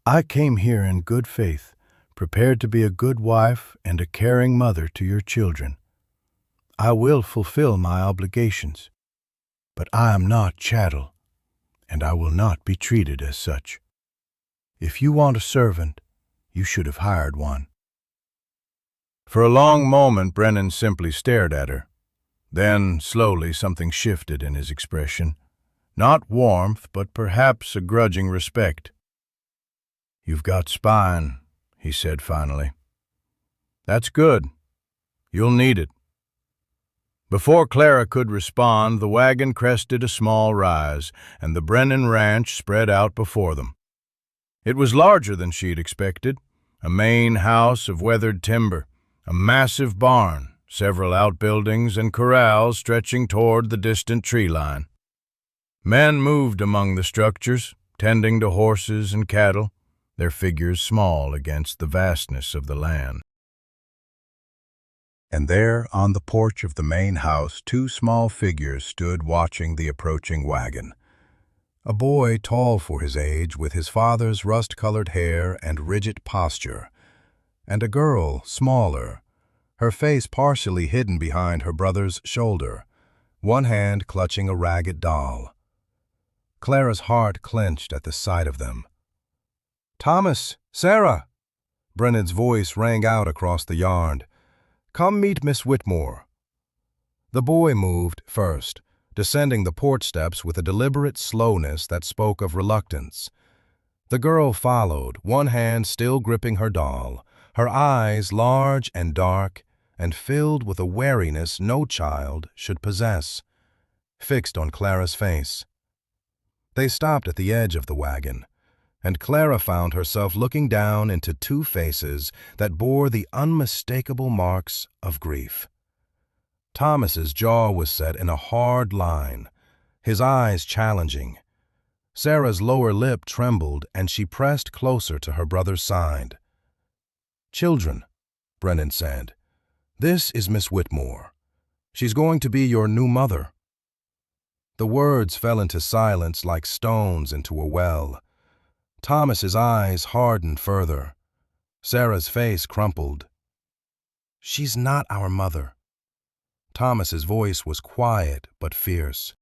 [SPEAKER 2] "I came here in good faith, prepared to be a good wife and a caring mother to your children. I will fulfill my obligations, but I am not chattel, and I will not be treated as such. If you want a servant, you should have hired one."
[SPEAKER 3] For a long moment, Brennan simply stared at her. Then, slowly, something shifted in his expression. Not warmth, but perhaps a grudging respect. "You've got spine," he said finally. "That's good. You'll need it." Before Clara could respond, the wagon crested a small rise, and the Brennan ranch spread out before them. It was larger than she'd expected, a main house of weathered timber, a massive barn, several outbuildings and corrals stretching toward the distant tree line. Men moved among the structures, tending to horses and cattle, their figures small against the vastness of the land.
[SPEAKER 2] And there, on the porch of the main house, 2 small figures stood watching the approaching wagon. A boy tall for his age, with his father's rust-colored hair and rigid posture, and a girl smaller, her face partially hidden behind her brother's shoulder, one hand clutching a ragged doll. Clara's heart clenched at the sight of them. "Thomas! Sarah!" Brennan's voice rang out across the yard. "Come meet Miss Whitmore." The boy moved first, descending the porch steps with a deliberate slowness that spoke of reluctance. The girl followed, one hand still gripping her doll, her eyes large and dark and filled with a wariness no child should possess, fixed on Clara's face. They stopped at the edge of the wagon, and Clara found herself looking down into two faces that bore the unmistakable marks of grief. Thomas's jaw was set in a hard line, his eyes challenging. Sarah's lower lip trembled, and she pressed closer to her brother's side. "Children," Brennan said, "this is Miss Whitmore. She's going to be your new mother." The words fell into silence like stones into a well. Thomas's eyes hardened further. Sarah's face crumpled. "She's not our mother." Thomas's voice was quiet but fierce.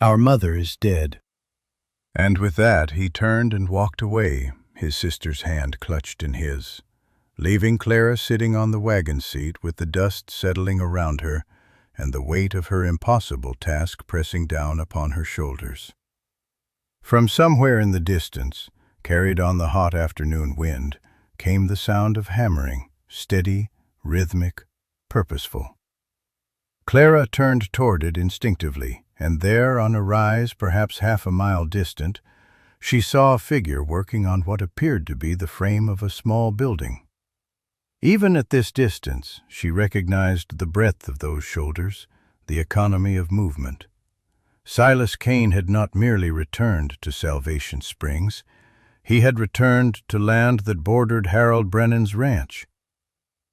[SPEAKER 1] "Our mother is dead." And with that he turned and walked away, his sister's hand clutched in his, leaving Clara sitting on the wagon seat with the dust settling around her and the weight of her impossible task pressing down upon her shoulders. From somewhere in the distance, carried on the hot afternoon wind, came the sound of hammering, steady, rhythmic, purposeful. Clara turned toward it instinctively, and there, on a rise perhaps half a mile distant, she saw a figure working on what appeared to be the frame of a small building. Even at this distance, she recognized the breadth of those shoulders, the economy of movement. Silas Kane had not merely returned to Salvation Springs. He had returned to land that bordered Harold Brennan's ranch.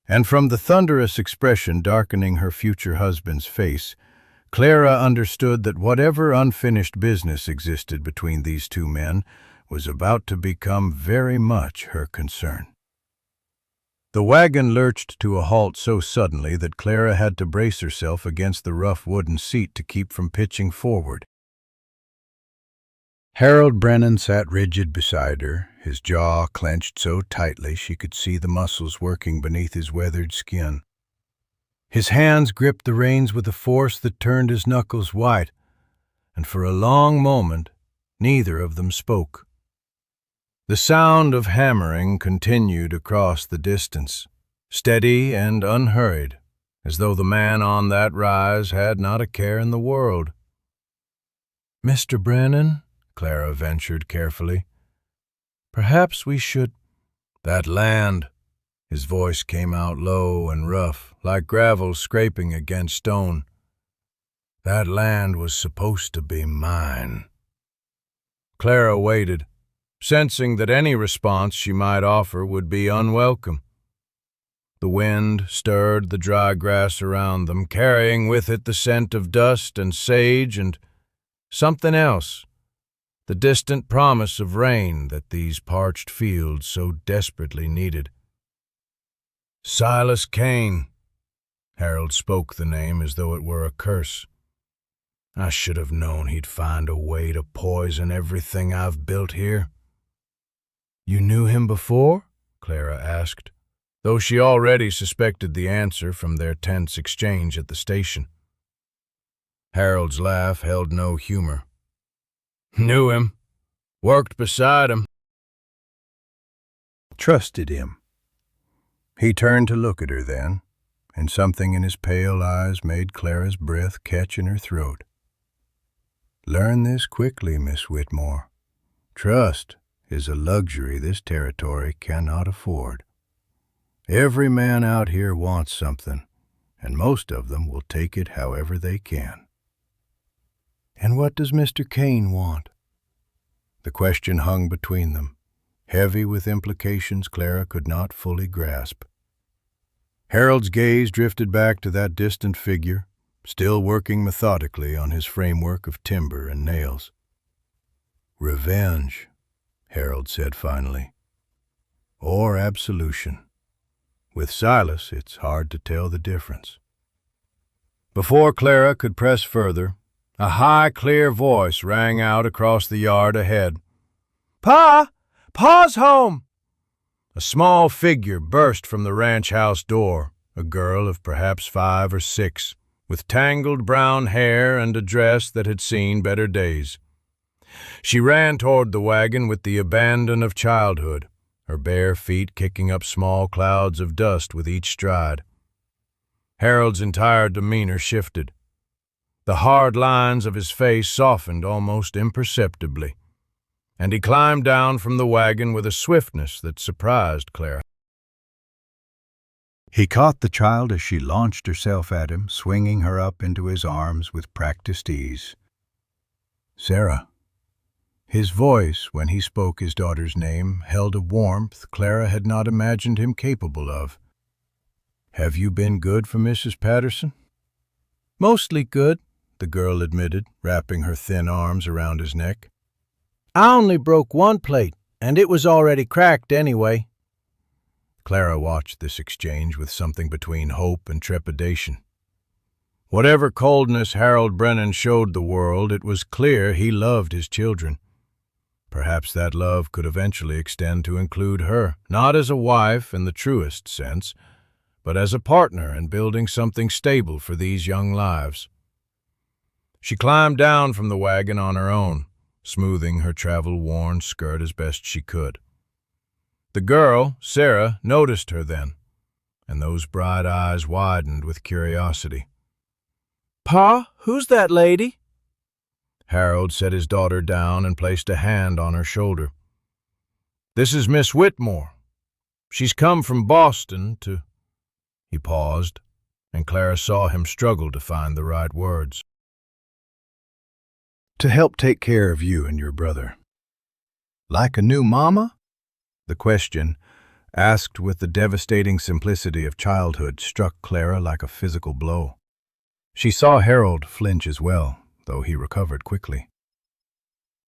[SPEAKER 1] And from the thunderous expression darkening her future husband's face, Clara understood that whatever unfinished business existed between these two men was about to become very much her concern. The wagon lurched to a halt so suddenly that Clara had to brace herself against the rough wooden seat to keep from pitching forward. Harold Brennan sat rigid beside her, his jaw clenched so tightly she could see the muscles working beneath his weathered skin. His hands gripped the reins with a force that turned his knuckles white, and for a long moment neither of them spoke. The sound of hammering continued across the distance, steady and unhurried, as though the man on that rise had not a care in the world. "Mr. Brennan," Clara ventured carefully, "perhaps we should—" "That land," his voice came out low and rough, like gravel scraping against stone. "That land was supposed to be mine." Clara waited, sensing that any response she might offer would be unwelcome. The wind stirred the dry grass around them, carrying with it the scent of dust and sage and something else, the distant promise of rain that these parched fields so desperately needed. "Silas Kane." Harold spoke the name as though it were a curse. "I should have known he'd find a way to poison everything I've built here." "You knew him before?" Clara asked, though she already suspected the answer from their tense exchange at the station. Harold's laugh held no humor. "Knew him. Worked beside him. Trusted him." He turned to look at her then, and something in his pale eyes made Clara's breath catch in her throat. "Learn this quickly, Miss Whitmore. Trust is a luxury this territory cannot afford. Every man out here wants something, and most of them will take it however they can." "And what does Mr. Kane want?" The question hung between them, heavy with implications Clara could not fully grasp. Harold's gaze drifted back to that distant figure, still working methodically on his framework of timber and nails. "Revenge," Harold said finally, "or absolution.
[SPEAKER 2] With Silas, it's hard to tell the difference. Before Clara could press further, a high, clear voice rang out across the yard ahead. "Pa! Pa's home!" A small figure burst from the ranch house door, a girl of perhaps 5 or 6, with tangled brown hair and a dress that had seen better days. She ran toward the wagon with the abandon of childhood, her bare feet kicking up small clouds of dust with each stride. Harold's entire demeanor shifted. The hard lines of his face softened almost imperceptibly, and he climbed down from the wagon with a swiftness that surprised Clara. He caught the child as she launched herself at him, swinging her up into his arms with practiced ease. "Sarah." His voice, when he spoke his daughter's name, held a warmth Clara had not imagined him capable of. "Have you been good for Mrs. Patterson?" "Mostly good," the girl admitted, wrapping her thin arms around his neck. "I only broke one plate, and it was already cracked anyway." Clara watched this exchange with something between hope and trepidation. Whatever coldness Harold Brennan showed the world, it was clear he loved his children. Perhaps that love could eventually extend to include her, not as a wife in the truest sense, but as a partner in building something stable for these young lives. She climbed down from the wagon on her own, smoothing her travel-worn skirt as best she could. The girl, Sarah, noticed her then, and those bright eyes widened with curiosity. "Pa, who's that lady?" Harold set his daughter down and placed a hand on her shoulder. "This is Miss Whitmore. She's come from Boston to—" He paused, and Clara saw him struggle to find the right words. "To help take care of you and your brother." "Like a new mama?" The question, asked with the devastating simplicity of childhood, struck Clara like a physical blow. She saw Harold flinch as well, though he recovered quickly.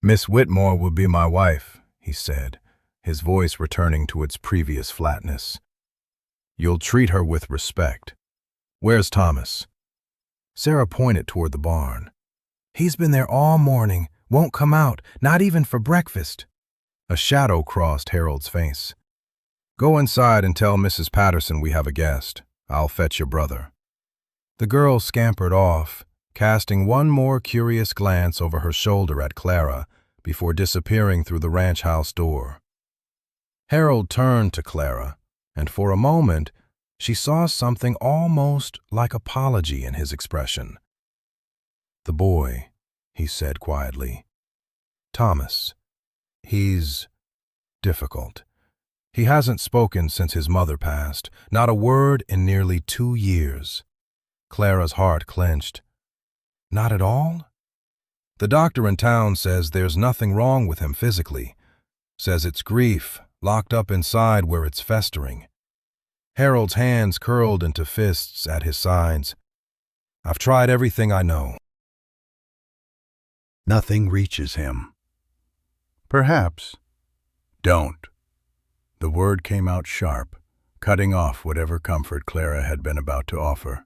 [SPEAKER 2] "Miss Whitmore will be my wife," he said, his voice returning to its previous flatness. "You'll treat her with respect. Where's Thomas?" Sarah pointed toward the barn. "He's been there all morning, won't come out, not even for breakfast." A shadow crossed Harold's face. "Go inside and tell Mrs. Patterson we have a guest. I'll fetch your brother." The girl scampered off, casting one more curious glance over her shoulder at Clara before disappearing through the ranch house door. Harold turned to Clara, and for a moment she saw something almost like apology in his expression. "The boy," he said quietly. "Thomas. He's difficult. He hasn't spoken since his mother passed, not a word in nearly 2 years. Clara's heart clenched. "Not at all?" "The doctor in town says there's nothing wrong with him physically. Says it's grief, locked up inside where it's festering." Harold's hands curled into fists at his sides. "I've tried everything I know. Nothing reaches him." "Perhaps." "Don't." The word came out sharp, cutting off whatever comfort Clara had been about to offer.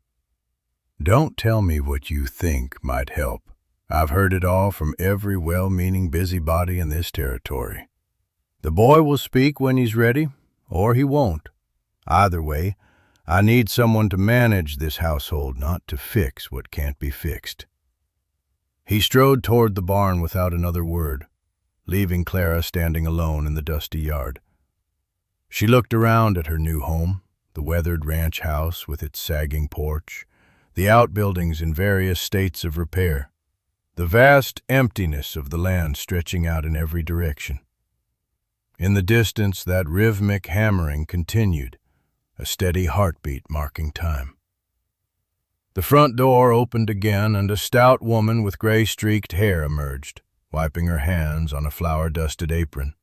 [SPEAKER 2] "Don't tell me what you think might help. I've heard it all from every well-meaning busybody in this territory. The boy will speak when he's ready, or he won't. Either way, I need someone to manage this household, not to fix what can't be fixed." He strode toward the barn without another word, leaving Clara standing alone in the dusty yard. She looked around at her new home, the weathered ranch house with its sagging porch, the outbuildings in various states of repair, the vast emptiness of the land stretching out in every direction. In the distance, that rhythmic hammering continued, a steady heartbeat marking time. The front door opened again, and a stout woman with gray-streaked hair emerged, wiping her hands on a flour-dusted apron.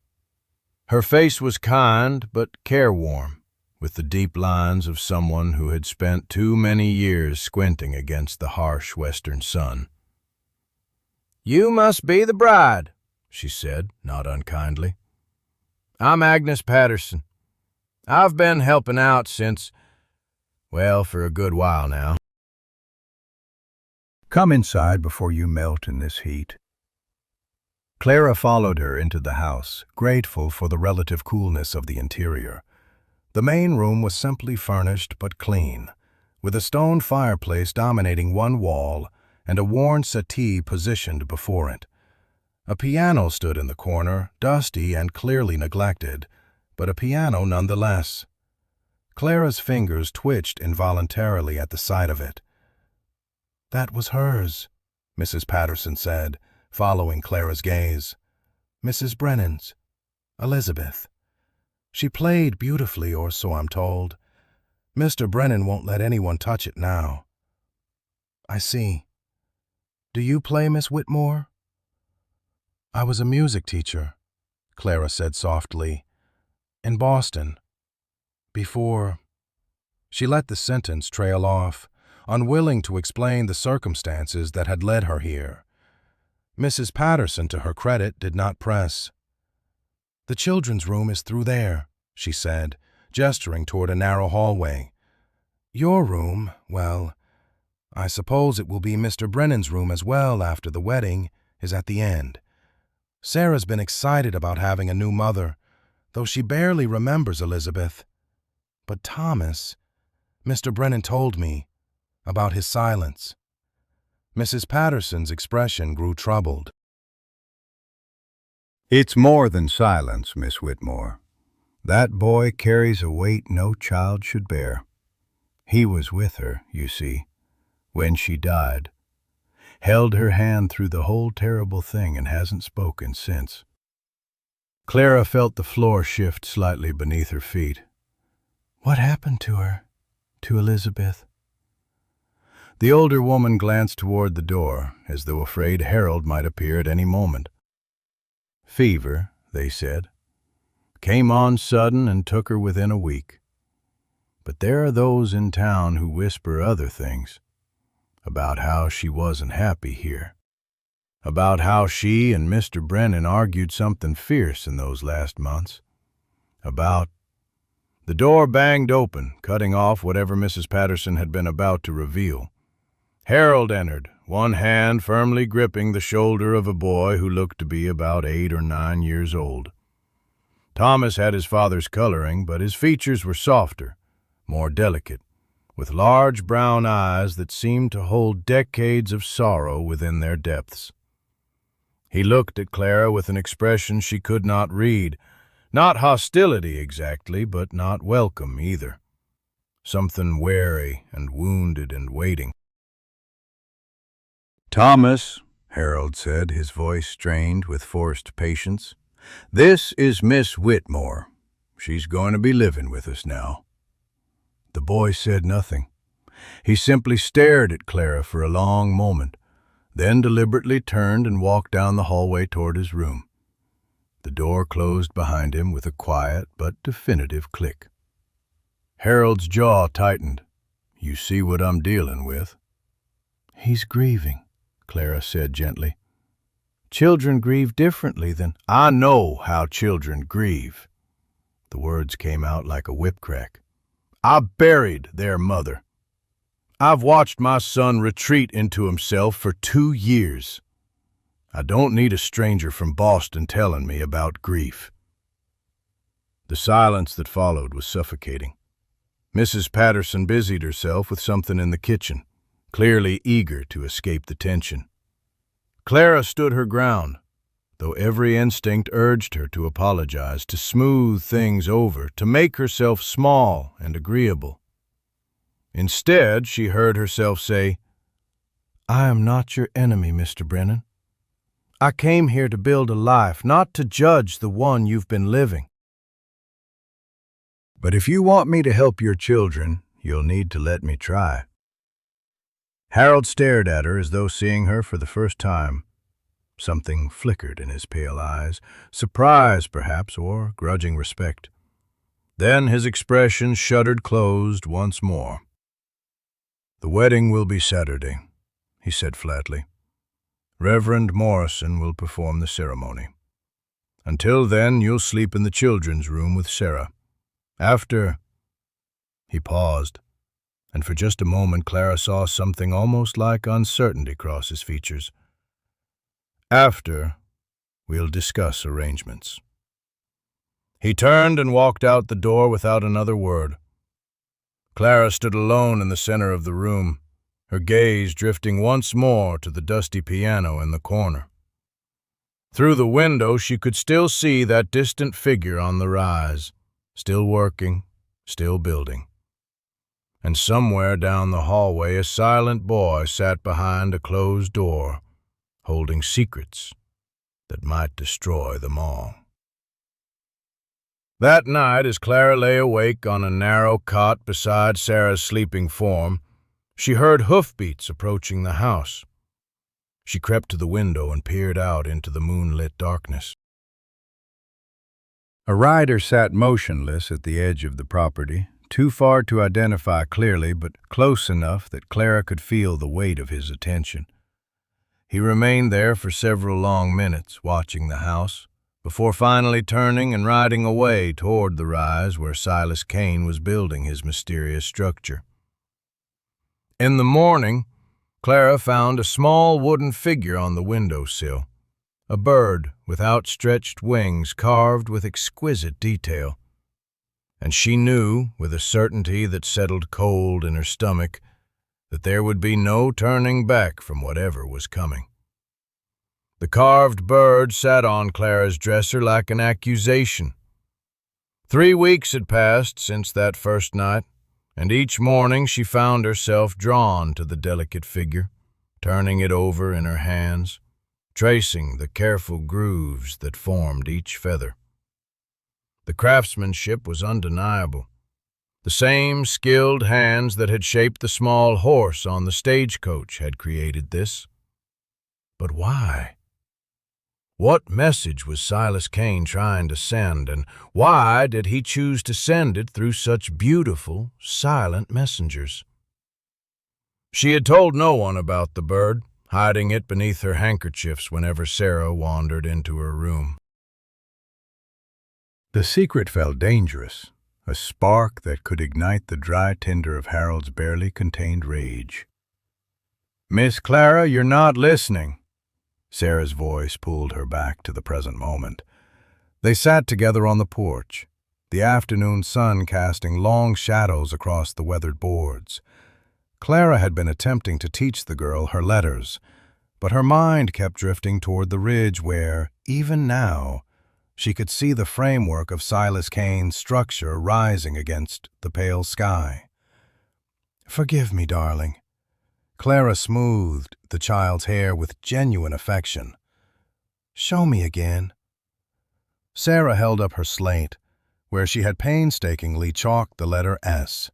[SPEAKER 2] Her face was kind but careworn, with the deep lines of someone who had spent too many years squinting against the harsh western sun. "You must be the bride," she said, not unkindly. "I'm Agnes Patterson.
[SPEAKER 3] I've been helping out since, well, for a good while now.
[SPEAKER 2] Come inside before you melt in this heat. Clara followed her into the house, grateful for the relative coolness of the interior. The main room was simply furnished but clean, with a stone fireplace dominating one wall and a worn settee positioned before it. A piano stood in the corner, dusty and clearly neglected, but a piano nonetheless. Clara's fingers twitched involuntarily at the sight of it. "That was hers," Mrs. Patterson said, following Clara's gaze. "Mrs. Brennan's. Elizabeth. She played beautifully, or so I'm told. Mr. Brennan won't let anyone touch it now." "I see. Do you play, Miss Whitmore?" "I was a music teacher," Clara said softly, "in Boston. Before—" She let the sentence trail off, unwilling to explain the circumstances that had led her here. Mrs. Patterson, to her credit, did not press. "The children's room is through there," she said, gesturing toward a narrow hallway. "Your room, well, I suppose it will be Mr. Brennan's room as well after the wedding, is at the end. Sarah's been excited about having a new mother, though she barely remembers Elizabeth. But Thomas, Mr. Brennan told me about his silence." Mrs. Patterson's expression grew troubled. It's more than silence, Miss Whitmore. That boy carries a weight no child should bear. He was with her, you see, when she died. Held her hand through the whole terrible thing and hasn't spoken since. Clara felt the floor shift slightly beneath her feet. "What happened to her? To Elizabeth?" The older woman glanced toward the door, as though afraid Harold might appear at any moment. "Fever," they said. "Came on sudden and took her within a week. But there are those in town who whisper other things, about how she wasn't happy here, about how she and Mr. Brennan argued something fierce in those last months, about—" The door banged open, cutting off whatever Mrs. Patterson had been about to reveal. Harold entered, one hand firmly gripping the shoulder of a boy who looked to be about 8 or 9 years old. Thomas had his father's coloring, but his features were softer, more delicate, with large brown eyes that seemed to hold decades of sorrow within their depths. He looked at Clara with an expression she could not read, not hostility exactly, but not welcome either. Something wary and wounded and waiting. "Thomas," Harold said, his voice strained with forced patience, "this is Miss Whitmore. She's going to be living with us now." The boy said nothing. He simply stared at Clara for a long moment, then deliberately turned and walked down the hallway toward his room. The door closed behind him with a quiet but definitive click. Harold's jaw tightened. "You see what I'm dealing with?" "He's grieving," Clara said gently. "Children grieve differently than—" "I know how children grieve." The words came out like a whip crack. "I buried their mother. I've watched my son retreat into himself for 2 years. I don't need a stranger from Boston telling me about grief." The silence that followed was suffocating. Mrs. Patterson busied herself with something in the kitchen, clearly eager to escape the tension. Clara stood her ground, though every instinct urged her to apologize, to smooth things over, to make herself small and agreeable. Instead, she heard herself say, "I am not your enemy, Mr. Brennan. I came here to build a life, not to judge the one you've been living. But if you want me to help your children, you'll need to let me try." Harold stared at her as though seeing her for the first time. Something flickered in his pale eyes, surprise perhaps, or grudging respect. Then his expression shuttered closed once more. "The wedding will be Saturday," he said flatly. "Reverend Morrison will perform the ceremony. Until then, you'll sleep in the children's room with Sarah. After he paused, and for just a moment Clara saw something almost like uncertainty cross his features. After, we'll discuss arrangements. He turned and walked out the door without another word. Clara stood alone in the center of the room, her gaze drifting once more to the dusty piano in the corner. Through the window she could still see that distant figure on the rise, still working, still building. And somewhere down the hallway a silent boy sat behind a closed door, holding secrets that might destroy them all. That night, as Clara lay awake on a narrow cot beside Sarah's sleeping form, she heard hoofbeats approaching the house. She crept to the window and peered out into the moonlit darkness.
[SPEAKER 1] A rider sat motionless at the edge of the property, too far to identify clearly, but close enough that Clara could feel the weight of his attention. He remained there for several long minutes, watching the house, before finally turning and riding away toward the rise where Silas Kane was building his mysterious structure. In the morning, Clara found a small wooden figure on the windowsill, a bird with outstretched wings carved with exquisite detail. And she knew, with a certainty that settled cold in her stomach, that there would be no turning back from whatever was coming. The carved bird sat on Clara's dresser like an accusation. 3 weeks had passed since that first night, and each morning she found herself drawn to the delicate figure, turning it over in her hands, tracing the careful grooves that formed each feather. The craftsmanship was undeniable. The same skilled hands that had shaped the small horse on the stagecoach had created this. But why? What message was Silas Kane trying to send, and why did he choose to send it through such beautiful, silent messengers? She had told no one about the bird, hiding it beneath her handkerchiefs whenever Sarah wandered into her room. The secret felt dangerous, a spark that could ignite the dry tinder of Harold's barely contained rage. "Miss Clara, you're not listening." Sarah's voice pulled her back to the present moment. They sat together on the porch, the afternoon sun casting long shadows across the weathered boards. Clara had been attempting to teach the girl her letters, but her mind kept drifting toward the ridge where, even now, she could see the framework of Silas Kane's structure rising against the pale sky. "Forgive me, darling." Clara smoothed the child's hair with genuine affection. "Show me again." Sarah held up her slate, where she had painstakingly chalked the letter S.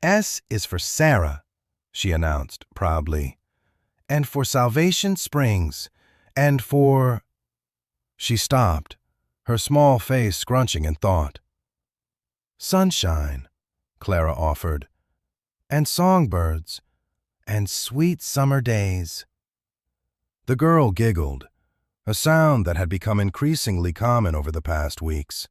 [SPEAKER 1] "S is for Sarah," she announced proudly, "and for Salvation Springs, and for—" She stopped, her small face scrunching in thought. "Sunshine," Clara offered, "and songbirds, and sweet summer days." The girl giggled, a sound that had become increasingly common over the past weeks.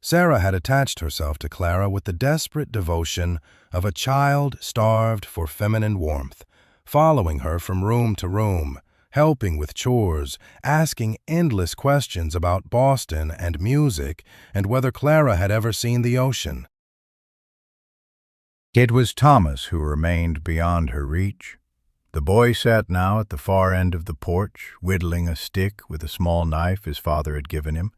[SPEAKER 1] Sarah had attached herself to Clara with the desperate devotion of a child starved for feminine warmth, following her from room to room, helping with chores, asking endless questions about Boston and music and whether Clara had ever seen the ocean. It was Thomas who remained beyond her reach. The boy sat now at the far end of the porch, whittling a stick with a small knife his father had given him.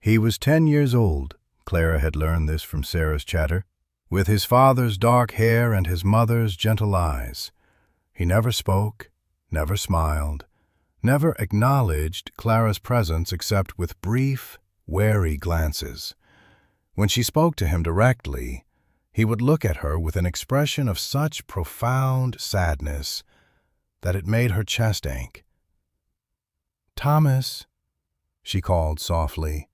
[SPEAKER 1] He was 10 years old, Clara had learned this from Sarah's chatter, with his father's dark hair and his mother's gentle eyes. He never spoke, never smiled, never acknowledged Clara's presence except with brief, wary glances. When she spoke to him directly, he would look at her with an expression of such profound sadness that it made her chest ache. "Thomas," she called softly,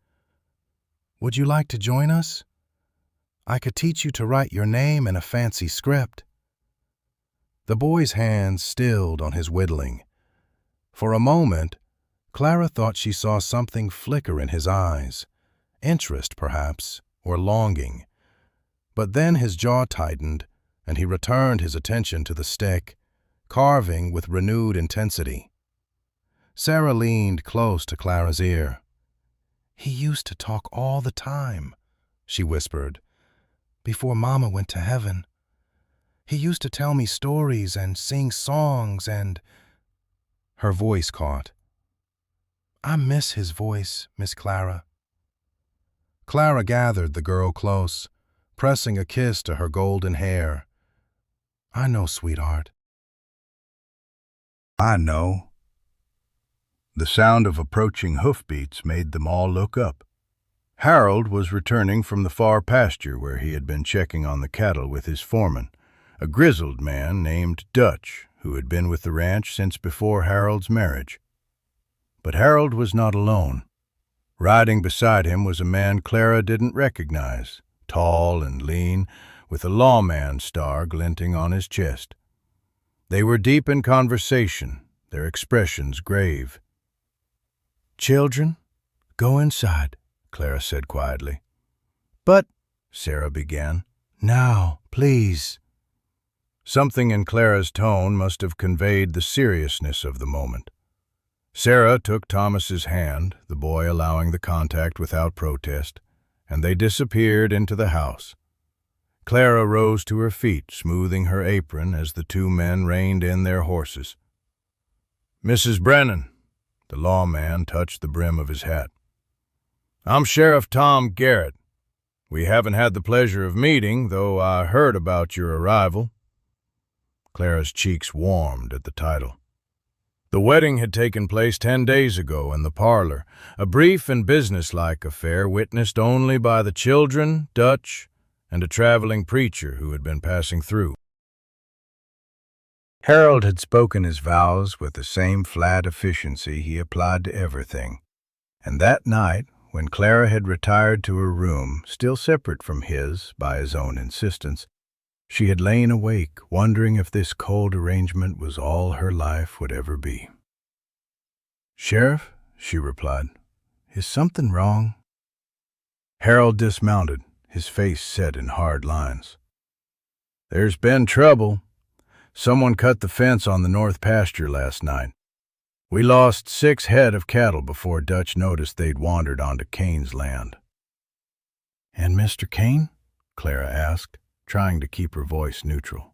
[SPEAKER 1] "would you like to join us? I could teach you to write your name in a fancy script." The boy's hands stilled on his whittling. For a moment, Clara thought she saw something flicker in his eyes, interest perhaps,
[SPEAKER 2] or longing. But then his jaw tightened, and he returned his attention to the stick, carving with renewed intensity. Sarah leaned close to Clara's ear. "He used to talk all the time," she whispered, "before Mama went to heaven. He used to tell me stories and sing songs and—" Her voice caught. "I miss his voice, Miss Clara." Clara gathered the girl close, pressing a kiss to her golden hair. "I know, sweetheart."
[SPEAKER 1] "I know." The sound of approaching hoofbeats made them all look up. Harold was returning from the far pasture where he had been checking on the cattle with his foreman, a grizzled man named Dutch, who had been with the ranch since before Harold's marriage. But Harold was not alone. Riding beside him was a man Clara didn't recognize, tall and lean, with a lawman star glinting on his chest. They were deep in conversation, their expressions grave. "Children, go inside," Clara said quietly. "But," Sarah began. "Now, please." Something in Clara's tone must have conveyed the seriousness of the moment. Sarah took Thomas's hand, the boy allowing the contact without protest, and they disappeared into the house. Clara rose to her feet, smoothing her apron as the two men reined in their horses. "Mrs. Brennan," the lawman touched the brim of his hat. "I'm Sheriff Tom Garrett. We haven't had the pleasure of meeting, though I heard about your arrival." Clara's cheeks warmed at the title. The wedding had taken place 10 days ago in the parlor, a brief and businesslike affair witnessed only by the children, Dutch, and a traveling preacher who had been passing through. Harold had spoken his vows with the same flat efficiency he applied to everything, and that night, when Clara had retired to her room, still separate from his by his own insistence, she had lain awake, wondering if this cold arrangement was all her life would ever be. "Sheriff," she replied, "is something wrong?" Harold dismounted, his face set in hard lines. "There's been trouble. Someone cut the fence on the north pasture last night. We lost 6 head of cattle before Dutch noticed they'd wandered onto Kane's land." "And Mr. Kane?" Clara asked, trying to keep her voice neutral.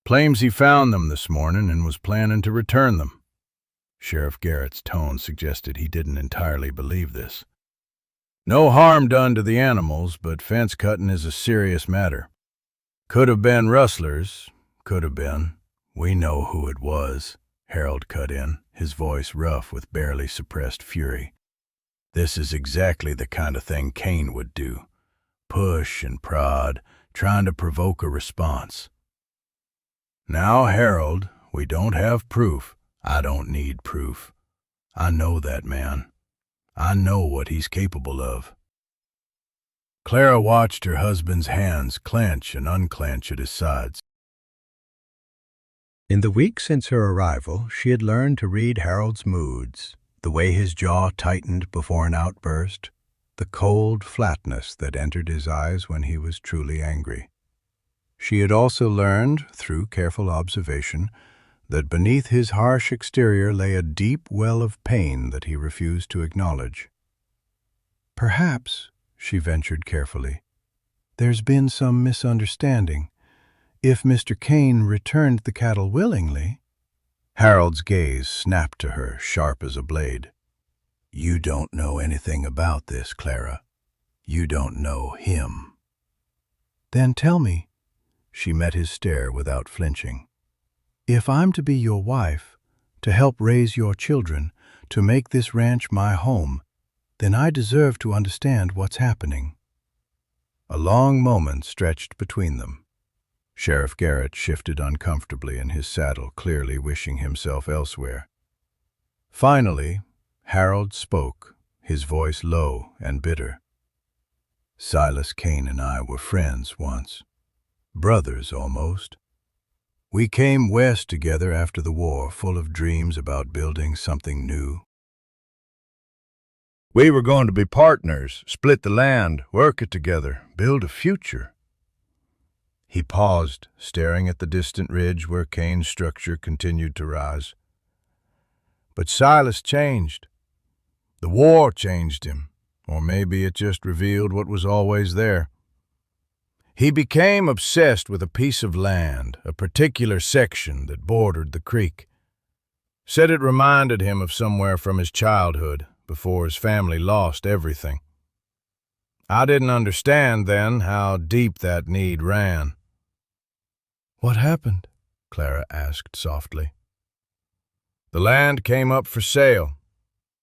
[SPEAKER 1] "Claims he found them this morning and was planning to return them." Sheriff Garrett's tone suggested he didn't entirely believe this. "No harm done to the animals, but fence cutting is a serious matter. Could have been rustlers, could have been. We know who it was," Harold cut in, his voice rough with barely suppressed fury. "This is exactly the kind of thing Kane would do. Push and prod, trying to provoke a response." "Now, Harold, we don't have proof." "I don't need proof. I know that man. I know what he's capable of." Clara watched her husband's hands clench and unclench at his sides. In the week since her arrival, she had learned to read Harold's moods, the way his jaw tightened before an outburst, the cold flatness that entered his eyes when he was truly angry. She had also learned, through careful observation, that beneath his harsh exterior lay a deep well of pain that he refused to acknowledge. "Perhaps," she ventured carefully, "there's been some misunderstanding. If Mr. Kane returned the cattle willingly—" Harold's gaze snapped to her, sharp as a blade. "You don't know anything about this, Clara. You don't know him." "Then tell me." She met his stare without flinching. "If I'm to be your wife, to help raise your children, to make this ranch my home, then I deserve to understand what's happening." A long moment stretched between them. Sheriff Garrett shifted uncomfortably in his saddle, clearly wishing himself elsewhere. Finally, Harold spoke, his voice low and bitter. "Silas Kane and I were friends once. Brothers, almost. We came west together after the war, full of dreams about building something new.
[SPEAKER 2] We were going to be partners, split the land, work it together, build a future.
[SPEAKER 1] He paused, staring at the distant ridge where Kane's structure continued to rise. But Silas changed. The war changed him, or maybe it just revealed what was always there. He became obsessed with a piece of land, a particular section that bordered the creek. Said it reminded him of somewhere from his childhood, before his family lost everything. I didn't understand then how deep that need ran. "What happened?" Clara asked softly. "The land came up for sale.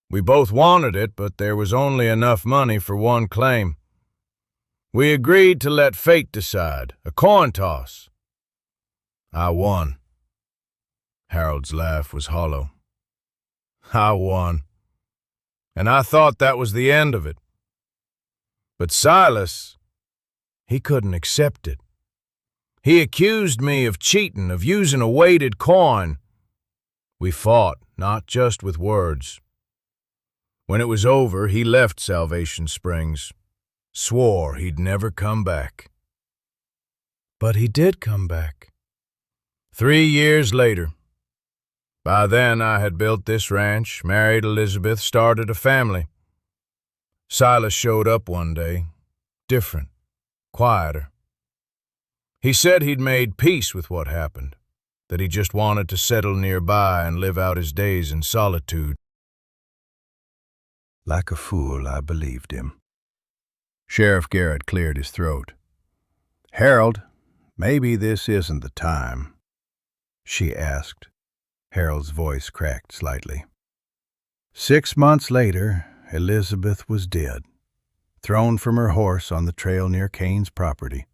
[SPEAKER 1] We both wanted it, but there was only enough money for one claim. We agreed to let fate decide, a coin toss. I won." Harold's laugh was hollow. "I won. And I thought that was the end of it. But Silas, he couldn't accept it. He accused me of cheating, of using a weighted coin. We fought, not just with words. When it was over, he left Salvation Springs, swore he'd never come back. But he did come back. 3 years later. By then I had built this ranch, married Elizabeth, started a family. Silas showed up one day, different, quieter. He said he'd made peace with what happened, that he just wanted to settle nearby and live out his days in solitude.
[SPEAKER 2] Like a fool, I believed him. Sheriff Garrett cleared his throat. "Harold, maybe this isn't the time," she asked. Harold's voice cracked slightly. 6 months later, Elizabeth was dead, thrown from her horse on the trail near Kane's property.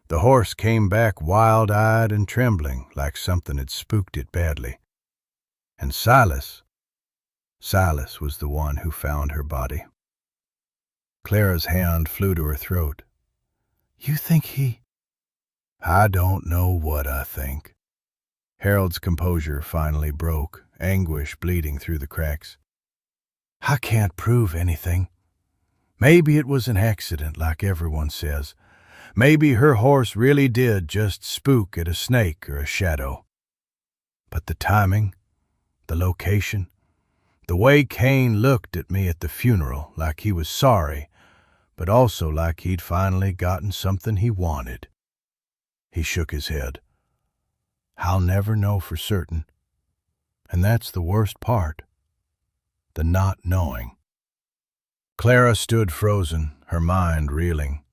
[SPEAKER 2] The horse came back wild-eyed and trembling, like something had spooked it badly. And Silas was the one who found her body. Clara's hand flew to her throat. "You think he—" "I don't know what I think." Harold's composure finally broke, anguish bleeding through the cracks. "I can't prove anything. Maybe it was an accident, like everyone says. Maybe her horse really did just spook at a snake or a shadow. But the timing, the location, the way Kane looked at me at the funeral, like he was sorry, but also like he'd finally gotten something he wanted." He shook his head. "I'll never know for certain. And that's the worst part. The not knowing." Clara stood frozen, her mind reeling.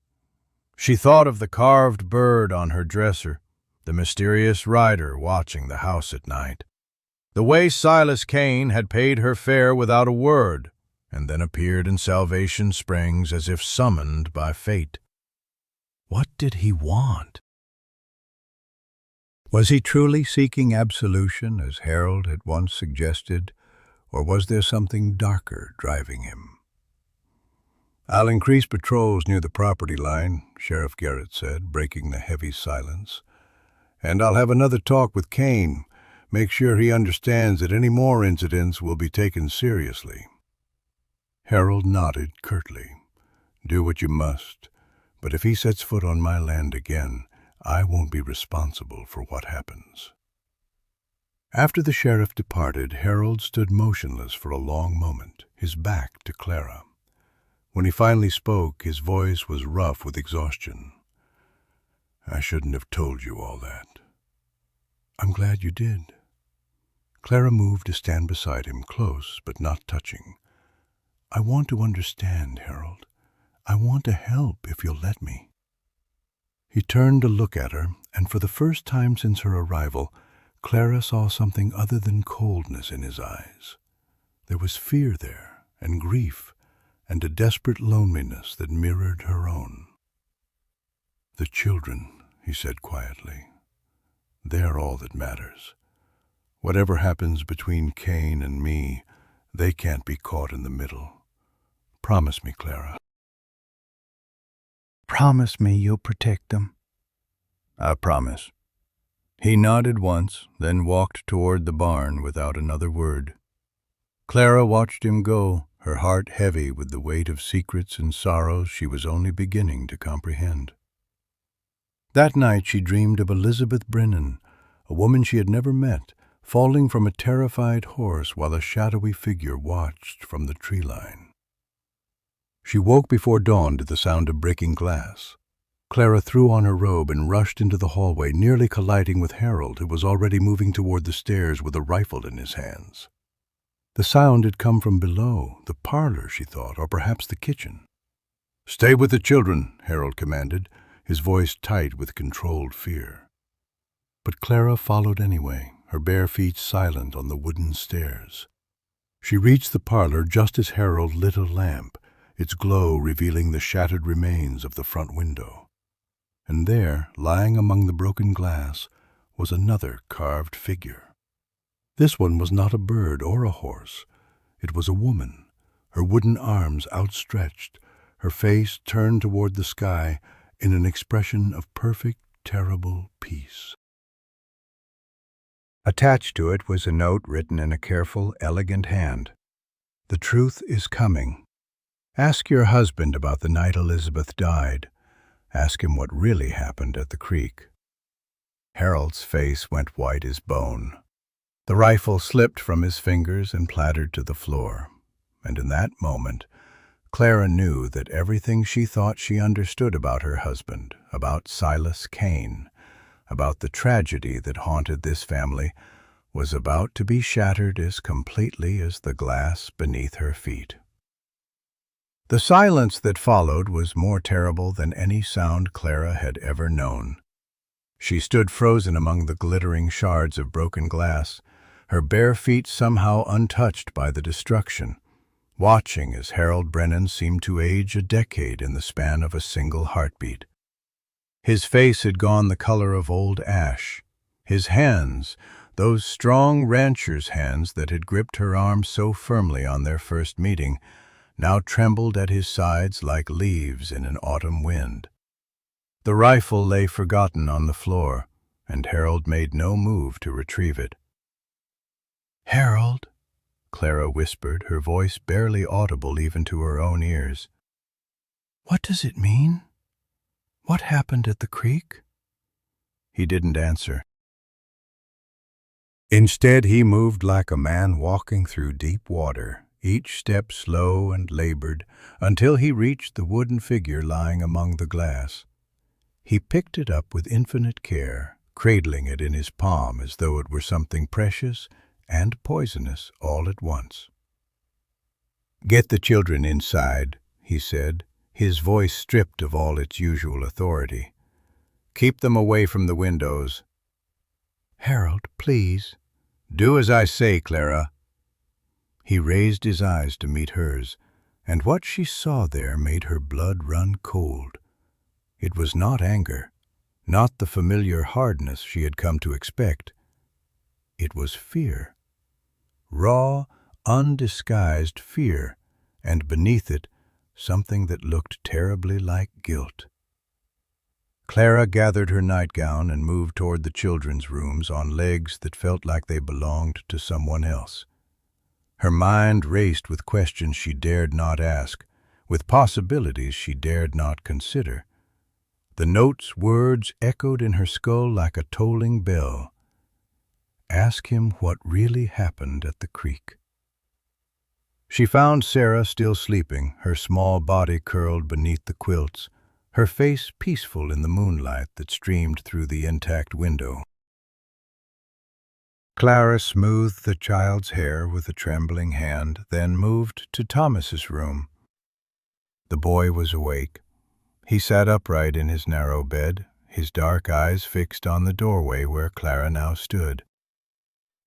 [SPEAKER 2] She thought of the carved bird on her dresser, the mysterious rider watching the house at night, the way Silas Kane had paid her fare without a word, and then appeared in Salvation Springs as if summoned by fate. What did he want? Was he truly seeking absolution, as Harold had once suggested, or was there something darker driving him? "I'll increase patrols near the property line," Sheriff Garrett said, breaking the heavy silence. "And I'll have another talk with Kane, make sure he understands that any more incidents will be taken seriously." Harold nodded curtly. "Do what you must, but if he sets foot on my land again, I won't be responsible for what happens." After the sheriff departed, Harold stood motionless for a long moment, his back to Clara. When he finally spoke, his voice was rough with exhaustion. "I shouldn't have told you all that." "I'm glad you did." Clara moved to stand beside him, close but not touching. "I want to understand, Harold. I want to help if you'll let me." He turned to look at her, and for the first time since her arrival, Clara saw something other than coldness in his eyes. There was fear there, and grief, and a desperate loneliness that mirrored her own. "The children," he said quietly, "they're all that matters. Whatever happens between Kane and me, they can't be caught in the middle. Promise me, Clara." "Promise me you'll protect them." "I promise." He nodded once, then walked toward the barn without another word. Clara watched him go,
[SPEAKER 1] her heart heavy with the weight of secrets and sorrows she was only beginning to comprehend. That night she dreamed of Elizabeth Brennan, a woman she had never met, falling from a terrified horse while a shadowy figure watched from the tree line. She woke before dawn to the sound of breaking glass. Clara threw on her robe and rushed into the hallway, nearly colliding with Harold, who was already moving toward the stairs with a rifle in his hands. The sound had come from below, the parlor, she thought, or perhaps the kitchen. "Stay with the children," Harold commanded, his voice tight with controlled fear. But Clara followed anyway, her bare feet silent on the wooden stairs. She reached the parlor just as Harold lit a lamp, its glow revealing the shattered remains of the front window. And there, lying among the broken glass, was another carved figure. This one was not a bird or a horse. It was a woman, her wooden arms outstretched, her face turned toward the sky in an expression of perfect, terrible peace.
[SPEAKER 2] Attached to it was a note written in a careful, elegant hand. "The truth is coming. Ask your husband about the night Elizabeth died. Ask him what really happened at the creek." Harold's face went white as bone. The rifle slipped from his fingers and clattered to the floor. And in that moment, Clara knew that everything she thought she understood about her husband, about Silas Kane, about the tragedy that haunted this family, was about to be shattered as completely as the glass beneath her feet. The silence that followed was more terrible than any sound Clara had ever known. She stood frozen among the glittering shards of broken glass, her bare feet somehow untouched by the destruction, watching as Harold Brennan seemed to age a decade in the span of a single heartbeat. His face had gone the color of old ash. His hands, those strong rancher's hands that had gripped her arm so firmly on their first meeting, now trembled at his sides like leaves in an autumn wind. The rifle lay forgotten on the floor, and Harold made no move to retrieve it. "Harold," Clara whispered, her voice barely audible even to her own ears. "What does it mean? What happened at the creek?" He didn't answer. Instead, he moved like a man walking through deep water, each step slow and labored, until he reached the wooden figure lying among the glass. He picked it up with infinite care, cradling it in his palm as though it were something precious and poisonous all at once. "Get the children inside," he said, his voice stripped of all its usual authority. "Keep them away from the windows." "Harold, please." "Do as I say, Clara." He raised his eyes to meet hers, and what she saw there made her blood run cold. It was not anger, not the familiar hardness she had come to expect. It was fear. Raw, undisguised fear, and beneath it, something that looked terribly like guilt. Clara gathered her nightgown and moved toward the children's rooms on legs that felt like they belonged to someone else. Her mind raced with questions she dared not ask, with possibilities she dared not consider. The note's words echoed in her skull like a tolling bell. Ask him what really happened at the creek. She found Sarah still sleeping, her small body curled beneath the quilts, her face peaceful in the moonlight that streamed through the intact window. Clara smoothed the child's hair with a trembling hand, then moved to Thomas's room. The boy was awake. He sat upright in his narrow bed, his dark eyes fixed on the doorway where Clara now stood.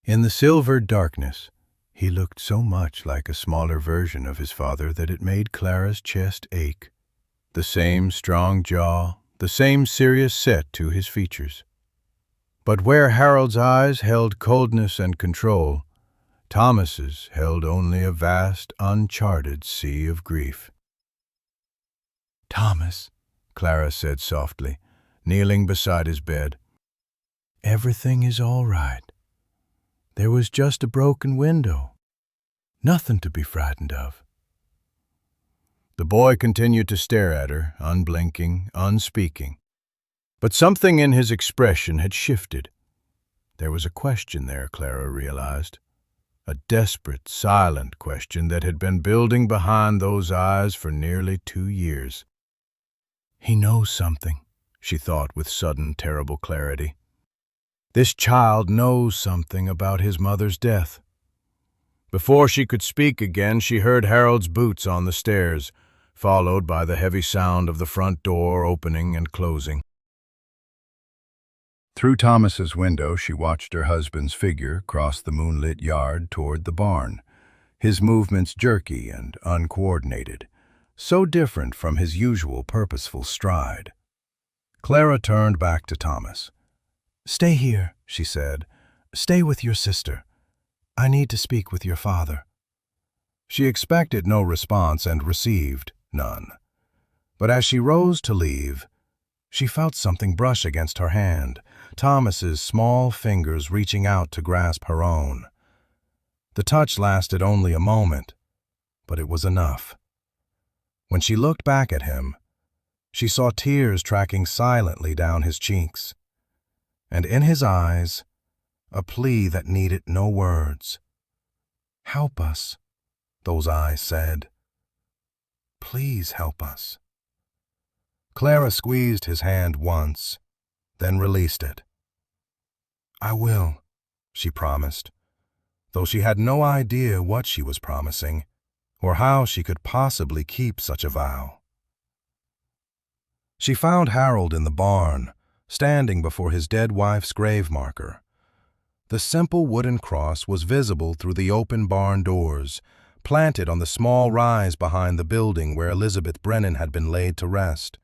[SPEAKER 2] In the silvered darkness, he looked so much like a smaller version of his father that it made Clara's chest ache. The same strong jaw, the same serious set to his features. But where Harold's eyes held coldness and control, Thomas's held only a vast, uncharted sea of grief. "Thomas," Clara said softly, kneeling beside his bed, "everything is all right. There was just a broken window. Nothing to be frightened of."
[SPEAKER 3] The boy continued to stare at her, unblinking, unspeaking. But something in his expression had shifted. There was a question there, Clara realized. A desperate, silent question that had been building behind those eyes for nearly 2 years. He knows something, she thought with sudden, terrible clarity. This child knows something about his mother's death. Before she could speak again, she heard Harold's boots on the stairs, followed by the heavy sound of the front door opening and closing.
[SPEAKER 1] Through Thomas's window, she watched her husband's figure cross the moonlit yard toward the barn, his movements jerky and uncoordinated, so different from his usual purposeful stride. Clara turned back to Thomas. "Stay here," she said. "Stay with your sister. I need to speak with your father." She expected no response and received none. But as she rose to leave, she felt something brush against her hand, Thomas's small fingers reaching out to grasp her own. The touch lasted only a moment, but it was enough. When she looked back at him, she saw tears tracking silently down his cheeks, and in his eyes, a plea that needed no words. "Help us," those eyes said. "Please help us." Clara squeezed his hand once, then released it. "I will," she promised, though she had no idea what she was promising, or how she could possibly keep such a vow. She found Harold in the barn, standing before his dead wife's grave marker. The simple wooden cross was visible through the open barn doors, planted on the small rise behind the building where Elizabeth Brennan had been laid to rest.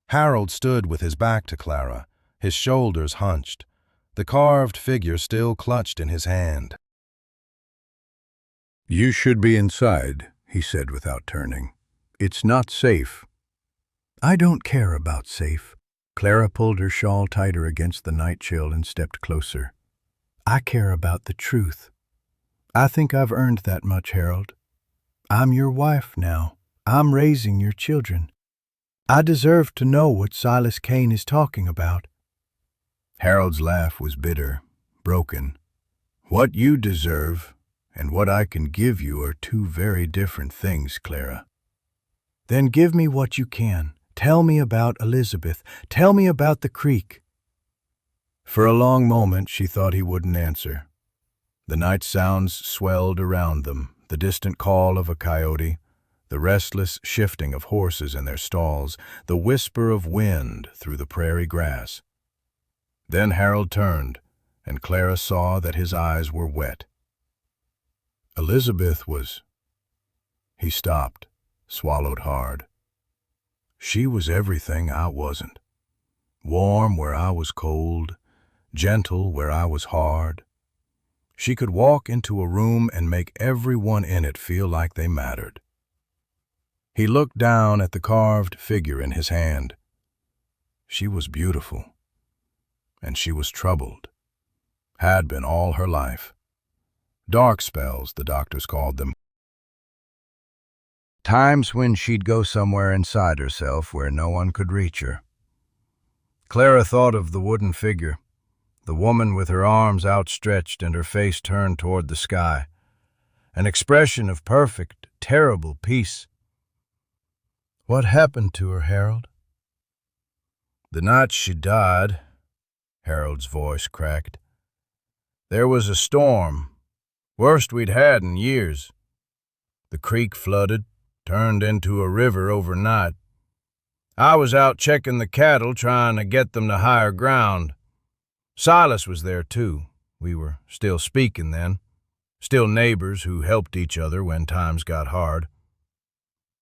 [SPEAKER 1] Harold stood with his back to Clara, his shoulders hunched, the carved figure still clutched in his hand.
[SPEAKER 2] "You should be inside," he said without turning. "It's not safe." "I don't care about safe." Clara pulled her shawl tighter against the night chill and stepped closer. "I care about the truth. I think I've earned that much, Harold. I'm your wife now. I'm raising your children. I deserve to know what Silas Kane is talking about." Harold's laugh was bitter, broken. "What you deserve and what I can give you are two very different things, Clara." "Then give me what you can. Tell me about Elizabeth. Tell me about the creek." For a long moment she thought he wouldn't answer. The night sounds swelled around them, the distant call of a coyote, the restless shifting of horses in their stalls, the whisper of wind through the prairie grass. Then Harold turned, and Clara saw that his eyes were wet. Elizabeth was... He stopped, swallowed hard. She was everything I wasn't. Warm where I was cold, gentle where I was hard. She could walk into a room and make everyone in it feel like they mattered. He looked down at the carved figure in his hand. She was beautiful, and she was troubled. Had been all her life. Dark spells, the doctors called them. Times when she'd go somewhere inside herself where no one could reach her. Clara thought of the wooden figure, the woman with her arms outstretched and her face turned toward the sky, an expression of perfect, terrible peace. "What happened to her, Harold?" "The night she died," Harold's voice cracked, "there was a storm, worst we'd had in years. The creek flooded, turned into a river overnight. I was out checking the cattle, trying to get them to higher ground. Silas was there, too. We were still speaking then, still neighbors who helped each other when times got hard."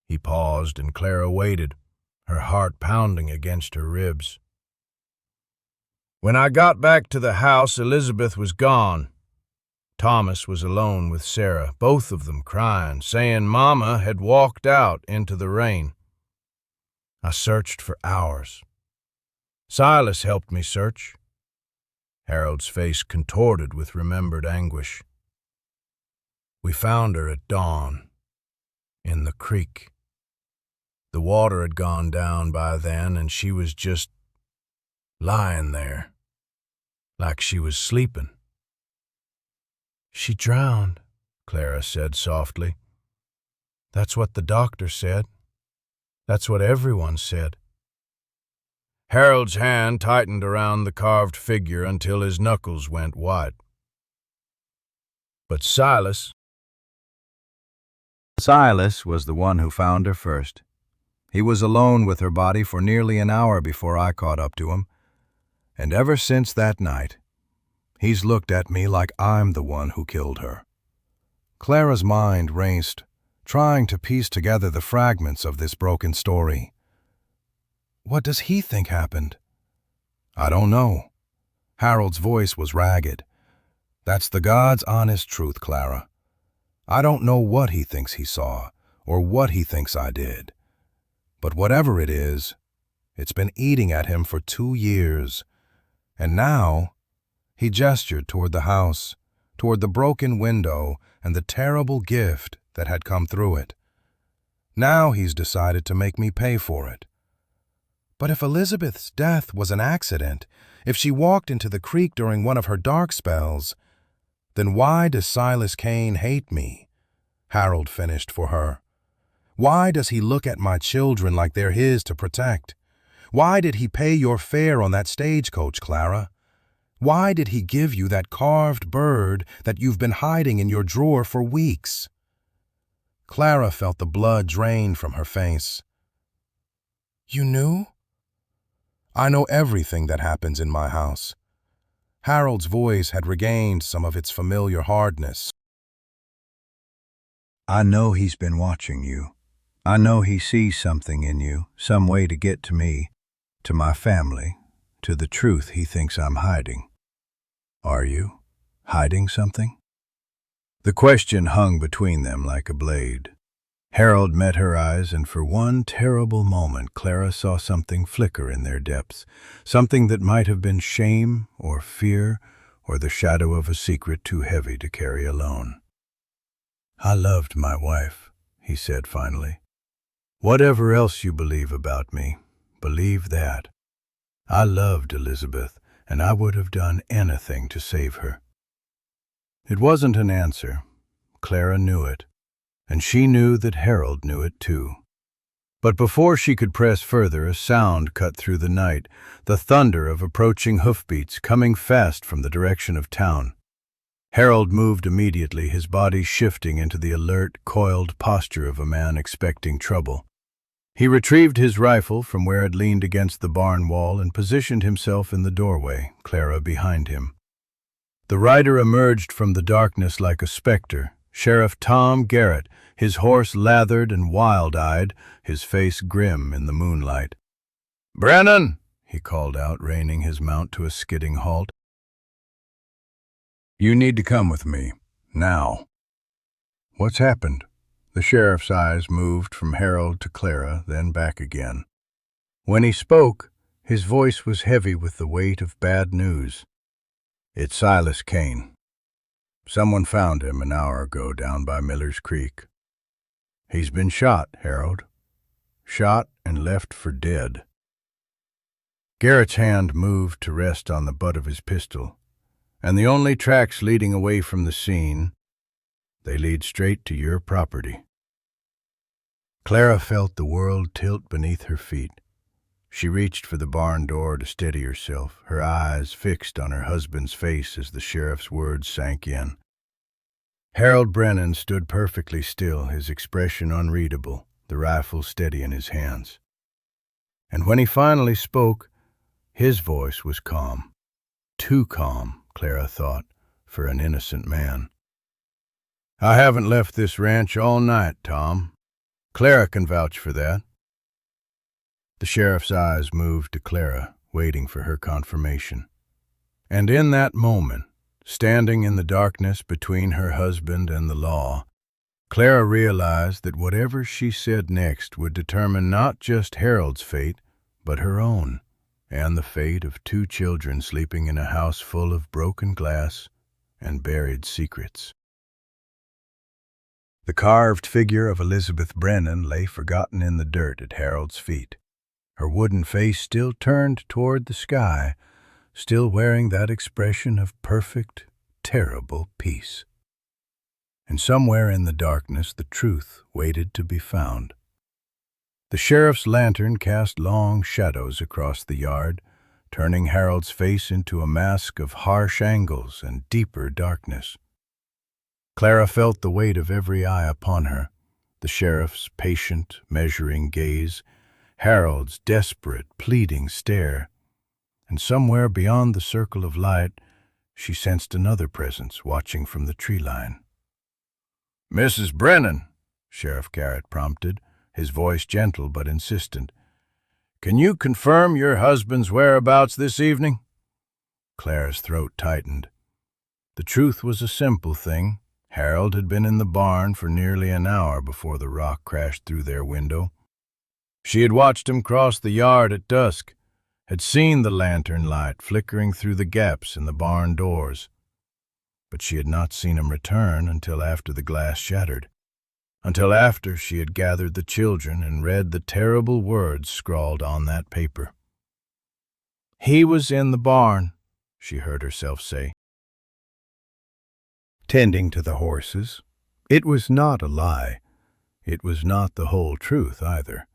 [SPEAKER 2] He paused, and Clara waited, her heart pounding against her ribs. "When I got back to the house, Elizabeth was gone. Thomas was alone with Sarah, both of them crying, saying Mama had walked out into the rain. I searched for hours. Silas helped me search." Harold's face contorted with remembered anguish. "We found her at dawn, in the creek."
[SPEAKER 3] The water had gone down by then, and she was just lying there, like she was sleeping. "She drowned," Clara said softly. "That's what the doctor said. That's what everyone said." Harold's hand tightened around the carved figure until his knuckles went white. But Silas
[SPEAKER 2] was the one who found her first. He was alone with her body for nearly an hour before I caught up to him. And ever since that night, he's looked at me like I'm the one who killed her. Clara's mind raced, trying to piece together the fragments of this broken story. What does he think happened? I don't know. Harold's voice was ragged. That's the God's honest truth, Clara. I don't know what he thinks he saw, or what he thinks I did. But whatever it is, it's been eating at him for 2 years. And now, he gestured toward the house, toward the broken window and the terrible gift that had come through it. Now he's decided to make me pay for it. But if Elizabeth's death was an accident, if she walked into the creek during one of her dark spells, then why does Silas Kane hate me? Harold finished for her. Why does he look at my children like they're his to protect? Why did he pay your fare on that stagecoach, Clara? Why did he give you that carved bird that you've been hiding in your drawer for weeks? Clara felt the blood drain from her face. You knew? I know everything that happens in my house. Harold's voice had regained some of its familiar hardness. I know he's been watching you. I know he sees something in you, some way to get to me, to my family, to the truth he thinks I'm hiding. Are you hiding something? The question hung between them like a blade. Harold met her eyes, and for one terrible moment Clara saw something flicker in their depths, something that might have been shame or fear or the shadow of a secret too heavy to carry alone. I loved my wife, he said finally. Whatever else you believe about me, believe that. I loved Elizabeth, and I would have done anything to save her. It wasn't an answer. Clara knew it. And she knew that Harold knew it too. But before she could press further, a sound cut through the night, the thunder of approaching hoofbeats coming fast from the direction of town. Harold moved immediately, his body shifting into the alert, coiled posture of a man expecting trouble. He retrieved his rifle from where it leaned against the barn wall and positioned himself in the doorway, Clara behind him. The rider emerged from the darkness like a specter, Sheriff Tom Garrett, his horse lathered and wild-eyed, his face grim in the moonlight. "Brennan!" he called out, reining his mount to a skidding halt. "You need to come with me, now." "What's happened?" The sheriff's eyes moved from Harold to Clara, then back again. When he spoke, his voice was heavy with the weight of bad news. "It's Silas Kane. Someone found him an hour ago down by Miller's Creek. He's been shot, Harold. Shot and left for dead." Garrett's hand moved to rest on the butt of his pistol, and the only tracks leading away from the scene, they lead straight to your property. Clara felt the world tilt beneath her feet. She reached for the barn door to steady herself, her eyes fixed on her husband's face as the sheriff's words sank in. Harold Brennan stood perfectly still, his expression unreadable, the rifle steady in his hands. And when he finally spoke, his voice was calm. Too calm, Clara thought, for an innocent man. "I haven't left this ranch all night, Tom. Clara can vouch for that." The sheriff's eyes moved to Clara, waiting for her confirmation. And in that moment, standing in the darkness between her husband and the law, Clara realized that whatever she said next would determine not just Harold's fate, but her own, and the fate of 2 children sleeping in a house full of broken glass and buried secrets. The carved figure of Elizabeth Brennan lay forgotten in the dirt at Harold's feet, her wooden face still turned toward the sky, still wearing that expression of perfect, terrible peace. And somewhere in the darkness the truth waited to be found. The sheriff's lantern cast long shadows across the yard, turning Harold's face into a mask of harsh angles and deeper darkness. Clara felt the weight of every eye upon her, the sheriff's patient, measuring gaze, Harold's desperate, pleading stare, and somewhere beyond the circle of light, she sensed another presence watching from the tree line. "Mrs. Brennan," Sheriff Garrett prompted, his voice gentle but insistent, "can you confirm your husband's whereabouts this evening?" Clara's throat tightened. The truth was a simple thing. Harold had been in the barn for nearly an hour before the rock crashed through their window. She had watched him cross the yard at dusk, had seen the lantern light flickering through the gaps in the barn doors. But she had not seen him return until after the glass shattered, until after she had gathered the children and read the terrible words scrawled on that paper. "He was in the barn," she heard herself say. Tending to the horses. It was not a lie. It was not the whole truth either.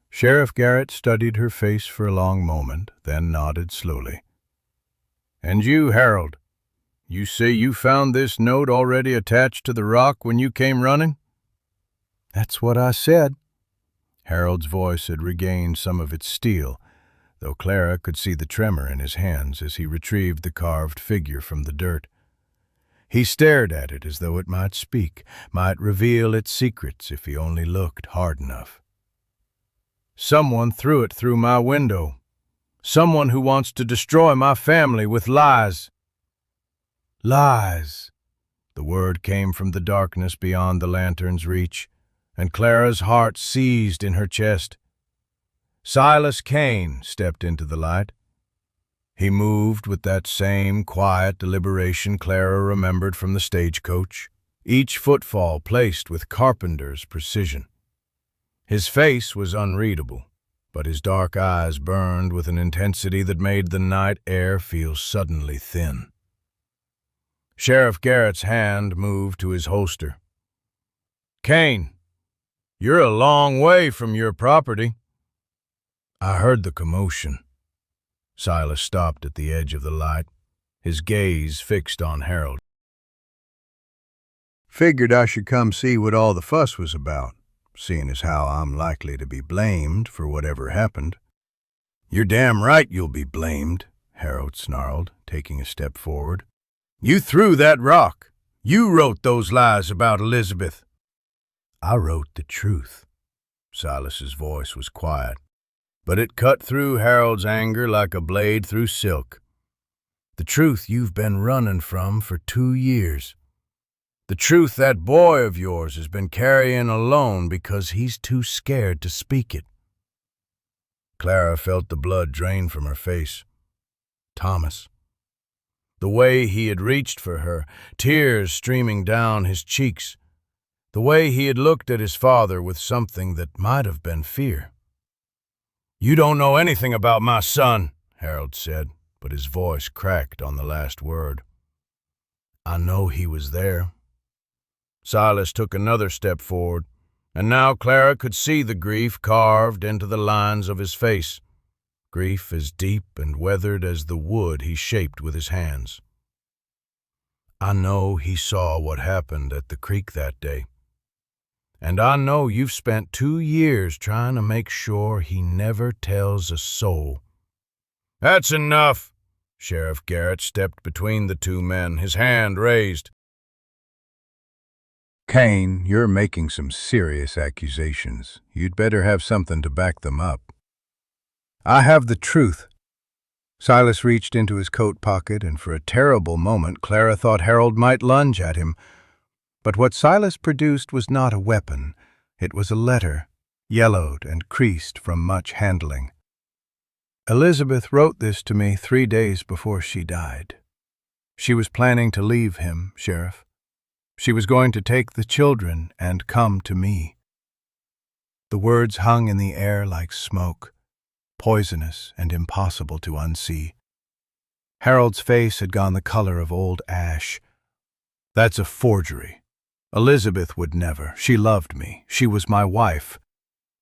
[SPEAKER 2] Sheriff Garrett studied her face for a long moment, then nodded slowly. "And you, Harold, you say you found this note already attached to the rock when you came running?" "That's what I said." Harold's voice had regained some of its steel, though Clara could see the tremor in his hands as he retrieved the carved figure from the dirt. He stared at it as though it might speak, might reveal its secrets if he only looked hard enough. "Someone threw it through my window. Someone who wants to destroy my family with lies." "Lies." The word came from the darkness beyond the lantern's reach, and Clara's heart seized in her chest. Silas Kane stepped into the light. He moved with that same quiet deliberation Clara remembered from the stagecoach, each footfall placed with Carpenter's precision. His face was unreadable, but his dark eyes burned with an intensity that made the night air feel suddenly thin. Sheriff Garrett's hand moved to his holster. "Kane, you're a long way from your property." "I heard the commotion." Silas stopped at the edge of the light, his gaze fixed on Harold. "Figured I should come see what all the fuss was about, seeing as how I'm likely to be blamed for whatever happened." "You're damn right you'll be blamed," Harold snarled, taking a step forward. "You threw that rock. You wrote those lies about Elizabeth." "I wrote the truth." Silas's voice was quiet, but it cut through Harold's anger like a blade through silk. "The truth you've been running from for 2 years. The truth that boy of yours has been carrying alone because he's too scared to speak it." Clara felt the blood drain from her face. Thomas. The way he had reached for her, tears streaming down his cheeks. The way he had looked at his father with something that might have been fear. "You don't know anything about my son," Harold said, but his voice cracked on the last word. "I know he was there." Silas took another step forward, and now Clara could see the grief carved into the lines of his face, grief as deep and weathered as the wood he shaped with his hands. "I know he saw what happened at the creek that day. And I know you've spent 2 years trying to make sure he never tells a soul." "That's enough!" Sheriff Garrett stepped between the two men, his hand raised. "Kane, you're making some serious accusations. You'd better have something to back them up." "I have the truth." Silas reached into his coat pocket, and for a terrible moment Clara thought Harold might lunge at him. But what Silas produced was not a weapon. It was a letter, yellowed and creased from much handling. "Elizabeth wrote this to me 3 days before she died. She was planning to leave him, Sheriff. She was going to take the children and come to me. The words hung in the air like smoke, poisonous and impossible to unsee. Harold's face had gone the color of old ash. That's a forgery. Elizabeth would never. She loved me. She was my wife.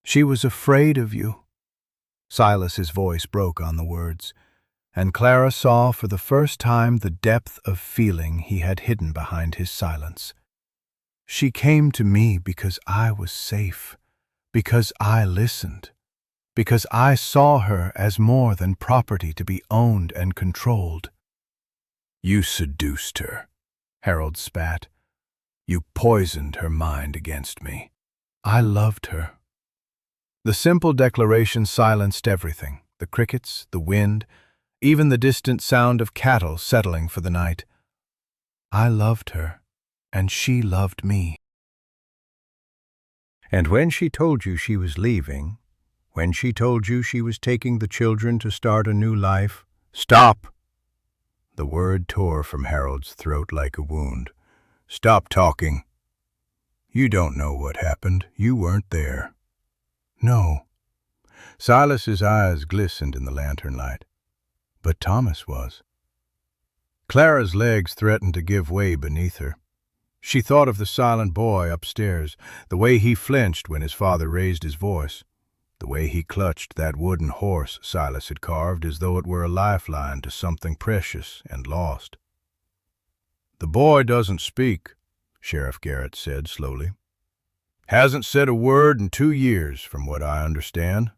[SPEAKER 2] She was afraid of you. Silas's voice broke on the words, and Clara saw for the first time the depth of feeling he had hidden behind his silence. She came to me because I was safe, because I listened, because I saw her as more than property to be owned and controlled. You seduced her, Harold spat. You poisoned her mind against me. I loved her. The simple declaration silenced everything, the crickets, the wind, even the distant sound of cattle settling for the night. I loved her, and she loved me.
[SPEAKER 1] And when she told you she was leaving, when she told you she was taking the children to start a new life, stop! The word tore from Harold's throat like a wound. Stop talking. You don't know what happened. You weren't there.
[SPEAKER 2] No.
[SPEAKER 1] Silas's eyes glistened in the lantern light.
[SPEAKER 2] But Thomas was.
[SPEAKER 1] Clara's legs threatened to give way beneath her. She thought of the silent boy upstairs, the way he flinched when his father raised his voice, the way he clutched that wooden horse Silas had carved as though it were a lifeline to something precious and lost. The boy doesn't speak, Sheriff Garrett said slowly. Hasn't said a word in 2 years, from what I understand.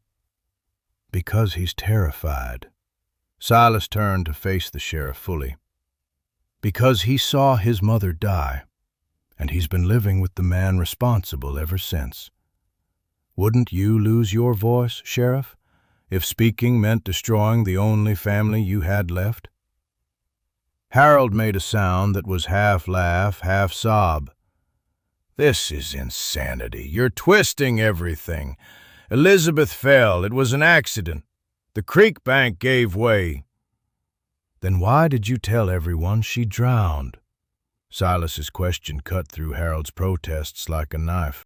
[SPEAKER 2] Because he's terrified.
[SPEAKER 1] Silas turned to face the sheriff fully.
[SPEAKER 2] Because he saw his mother die, and he's been living with the man responsible ever since. Wouldn't you lose your voice, Sheriff, if speaking meant destroying the only family you had left?
[SPEAKER 1] Harold made a sound that was half laugh, half sob. This is insanity. You're twisting everything. Elizabeth fell. It was an accident. The creek bank gave way.
[SPEAKER 2] Then why did you tell everyone she drowned?
[SPEAKER 1] Silas's question cut through Harold's protests like a knife.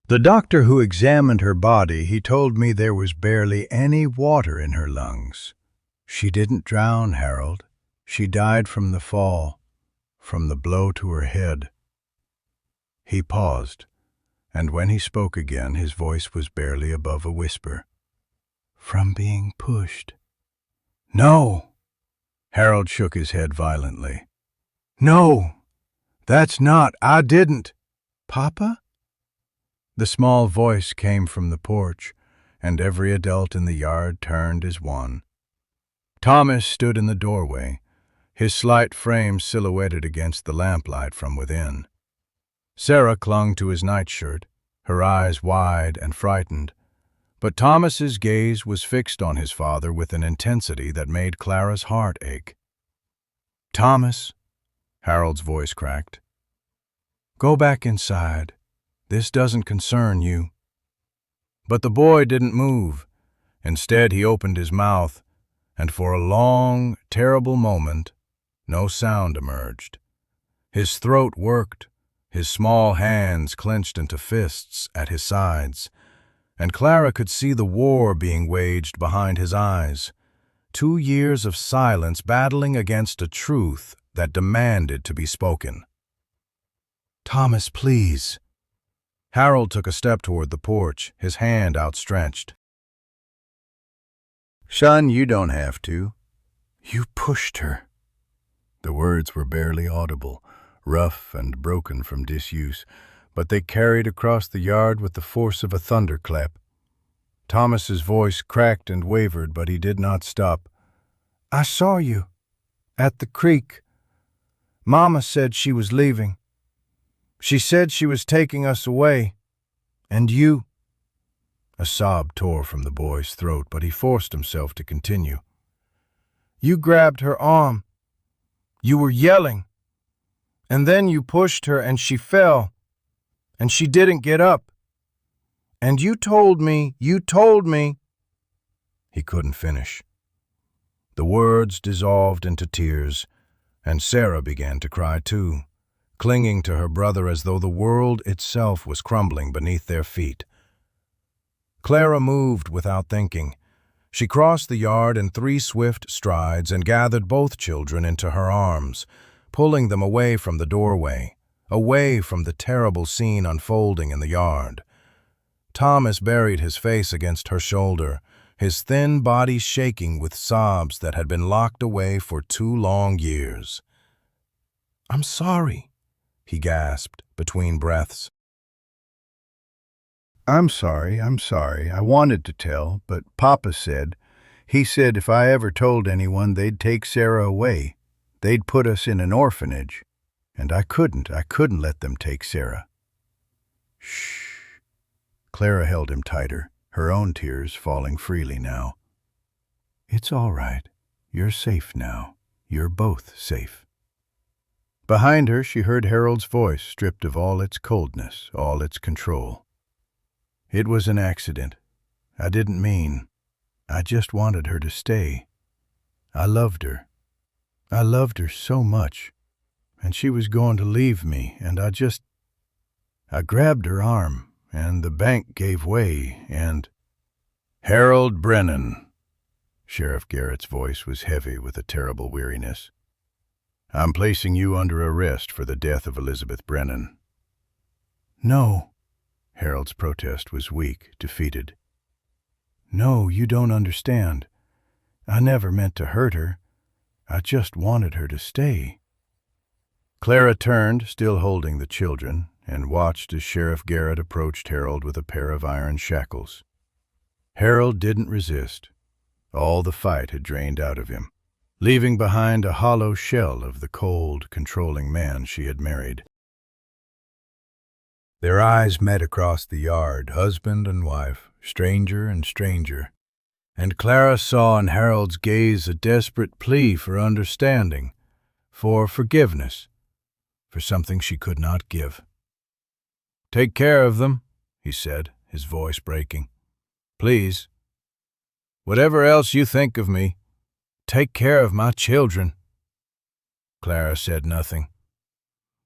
[SPEAKER 2] The doctor who examined her body, he told me there was barely any water in her lungs. She didn't drown, Harold. She died from the fall, from the blow to her head. He paused, and when he spoke again, his voice was barely above a whisper. From being pushed. No! Harold shook his head violently. No! That's not. I didn't. Papa? The small voice came from the porch, and every adult in the yard turned as one. Thomas stood in the doorway, his slight frame silhouetted against the lamplight from within. Sarah clung to his nightshirt, her eyes wide and frightened, but Thomas's gaze was fixed on his father with an intensity that made Clara's heart ache. Thomas, Harold's voice cracked. Go back inside. This doesn't concern you. But the boy didn't move. Instead, he opened his mouth, and for a long, terrible moment, no sound emerged. His throat worked, his small hands clenched into fists at his sides, and Clara could see the war being waged behind his eyes. 2 years of silence battling against a truth that demanded to be spoken. Thomas, please. Harold took a step toward the porch, his hand outstretched. Son, you don't have to. You pushed her. The words were barely audible, rough and broken from disuse, but they carried across the yard with the force of a thunderclap. Thomas's voice cracked and wavered, but he did not stop. I saw you. At the creek. Mama said she was leaving. She said she was taking us away. And you. A sob tore from the boy's throat, but he forced himself to continue. You grabbed her arm. You were yelling. And then you pushed her and she fell. And she didn't get up. And you told me. He couldn't finish. The words dissolved into tears, And Sarah began to cry too, clinging to her brother as though the world itself was crumbling beneath their feet. Clara moved without thinking. She crossed the yard in 3 swift strides and gathered both children into her arms, pulling them away from the doorway, away from the terrible scene unfolding in the yard. Thomas buried his face against her shoulder, his thin body shaking with sobs that had been locked away for 2 long years. "I'm sorry," he gasped between breaths.
[SPEAKER 1] I'm sorry. I wanted to tell, but Papa said, he said if I ever told anyone they'd take Sarah away. They'd put us in an orphanage. And I couldn't let them take Sarah. Shh. Clara held him tighter, her own tears falling freely now. It's all right. You're safe now. You're both safe. Behind her, she heard Harold's voice, stripped of all its coldness, all its control. It was an accident. I didn't mean. I just wanted her to stay. I loved her. I loved her so much. And she was going to leave me, and I grabbed her arm, and the bank gave way, and... Harold Brennan. Sheriff Garrett's voice was heavy with a terrible weariness. I'm placing you under arrest for the death of Elizabeth Brennan. No. Harold's protest was weak, defeated. No, you don't understand. I never meant to hurt her. I just wanted her to stay. Clara turned, still holding the children, and watched as Sheriff Garrett approached Harold with a pair of iron shackles. Harold didn't resist. All the fight had drained out of him, leaving behind a hollow shell of the cold, controlling man she had married. Their eyes met across the yard, husband and wife, stranger and stranger, and Clara saw in Harold's gaze a desperate plea for understanding, for forgiveness, for something she could not give. "Take care of them," he said, his voice breaking. "Please. Whatever else you think of me, take care of my children." Clara said nothing.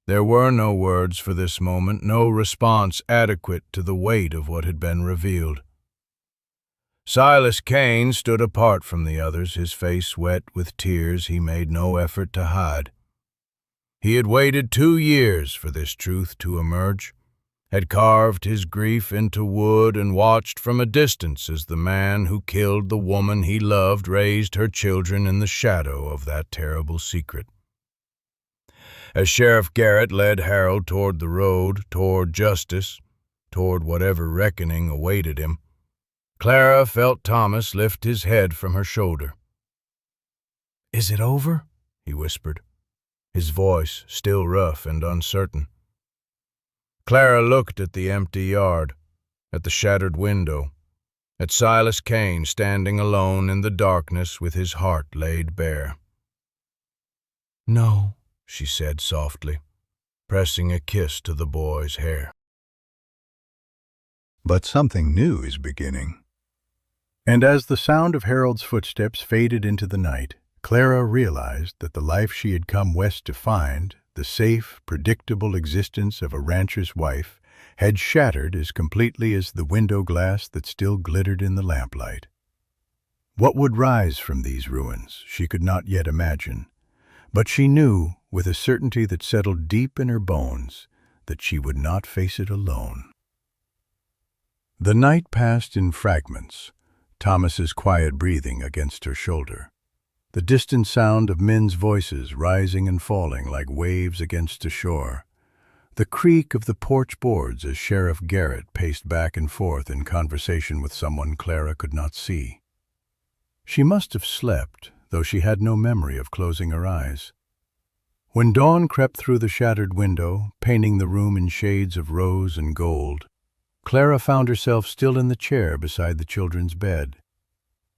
[SPEAKER 1] There were no words for this moment, no response adequate to the weight of what had been revealed. Silas Kane stood apart from the others, his face wet with tears he made no effort to hide. He had waited 2 years for this truth to emerge, had carved his grief into wood and watched from a distance as the man who killed the woman he loved raised her children in the shadow of that terrible secret. As Sheriff Garrett led Harold toward the road, toward justice, toward whatever reckoning awaited him, Clara felt Thomas lift his head from her shoulder. "Is it over?" he whispered, his voice still rough and uncertain. Clara looked at the empty yard, at the shattered window, at Silas Kane standing alone in the darkness with his heart laid bare. "No," she said softly, pressing a kiss to the boy's hair. But something new is beginning. And as the sound of Harold's footsteps faded into the night, Clara realized that the life she had come west to find, the safe, predictable existence of a rancher's wife, had shattered as completely as the window glass that still glittered in the lamplight. What would rise from these ruins, she could not yet imagine, but she knew, with a certainty that settled deep in her bones, that she would not face it alone. The night passed in fragments, Thomas's quiet breathing against her shoulder, the distant sound of men's voices rising and falling like waves against the shore, the creak of the porch boards as Sheriff Garrett paced back and forth in conversation with someone Clara could not see. She must have slept, though she had no memory of closing her eyes. When dawn crept through the shattered window, painting the room in shades of rose and gold, Clara found herself still in the chair beside the children's bed.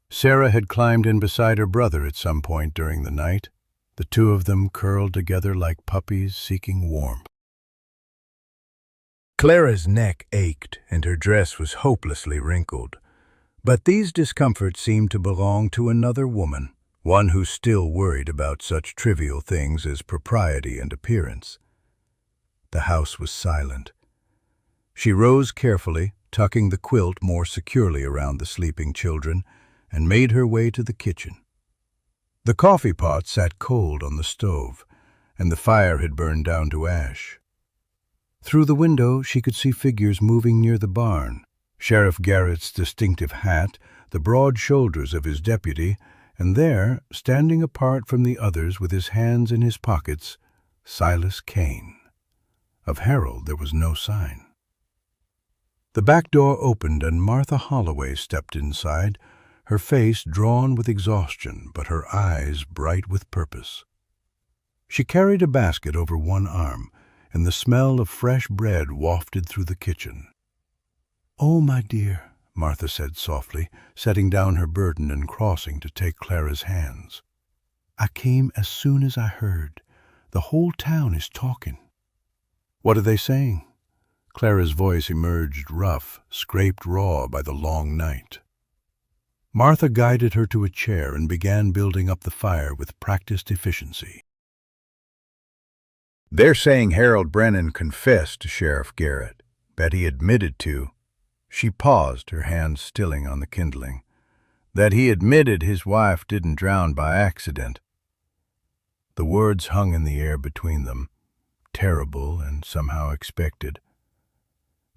[SPEAKER 1] Sarah had climbed in beside her brother at some point during the night, the two of them curled together like puppies seeking warmth. Clara's neck ached and her dress was hopelessly wrinkled, but these discomforts seemed to belong to another woman,
[SPEAKER 2] one who still worried about such trivial things as propriety and appearance. The house was silent. She rose carefully, tucking the quilt more securely around the sleeping children, and made her way to the kitchen. The coffee pot sat cold on the stove, and the fire had burned down to ash. Through the window she could see figures moving near the barn. Sheriff Garrett's distinctive hat, the broad shoulders of his deputy, and there, standing apart from the others with his hands in his pockets, Silas Kane. Of Harold there was no sign. The back door opened and Martha Holloway stepped inside, her face drawn with exhaustion, but her eyes bright with purpose. She carried a basket over one arm, and the smell of fresh bread wafted through the kitchen. "Oh, my dear," Martha said softly, setting down her burden and crossing to take Clara's hands. "I came as soon as I heard. The whole town is talking." "What are they saying?" Clara's voice emerged rough, scraped raw by the long night. Martha guided her to a chair and began building up the fire with practiced efficiency. "They're saying Harold Brennan confessed to Sheriff Garrett. Bet he admitted to—" She paused, her hands stilling on the kindling. "That he admitted his wife didn't drown by accident." The words hung in the air between them, terrible and somehow expected.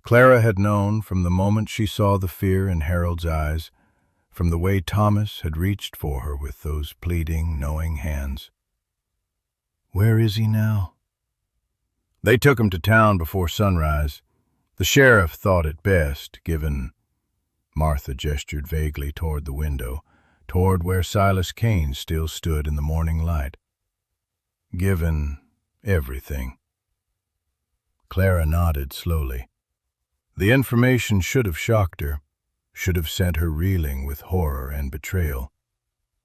[SPEAKER 2] Clara had known from the moment she saw the fear in Harold's eyes, from the way Thomas had reached for her with those pleading, knowing hands. "Where is he now?" "They took him to town before sunrise. The sheriff thought it best, given—" Martha gestured vaguely toward the window, toward where Silas Kane still stood in the morning light. "Given everything." Clara nodded slowly. The information should have shocked her, should have sent her reeling with horror and betrayal.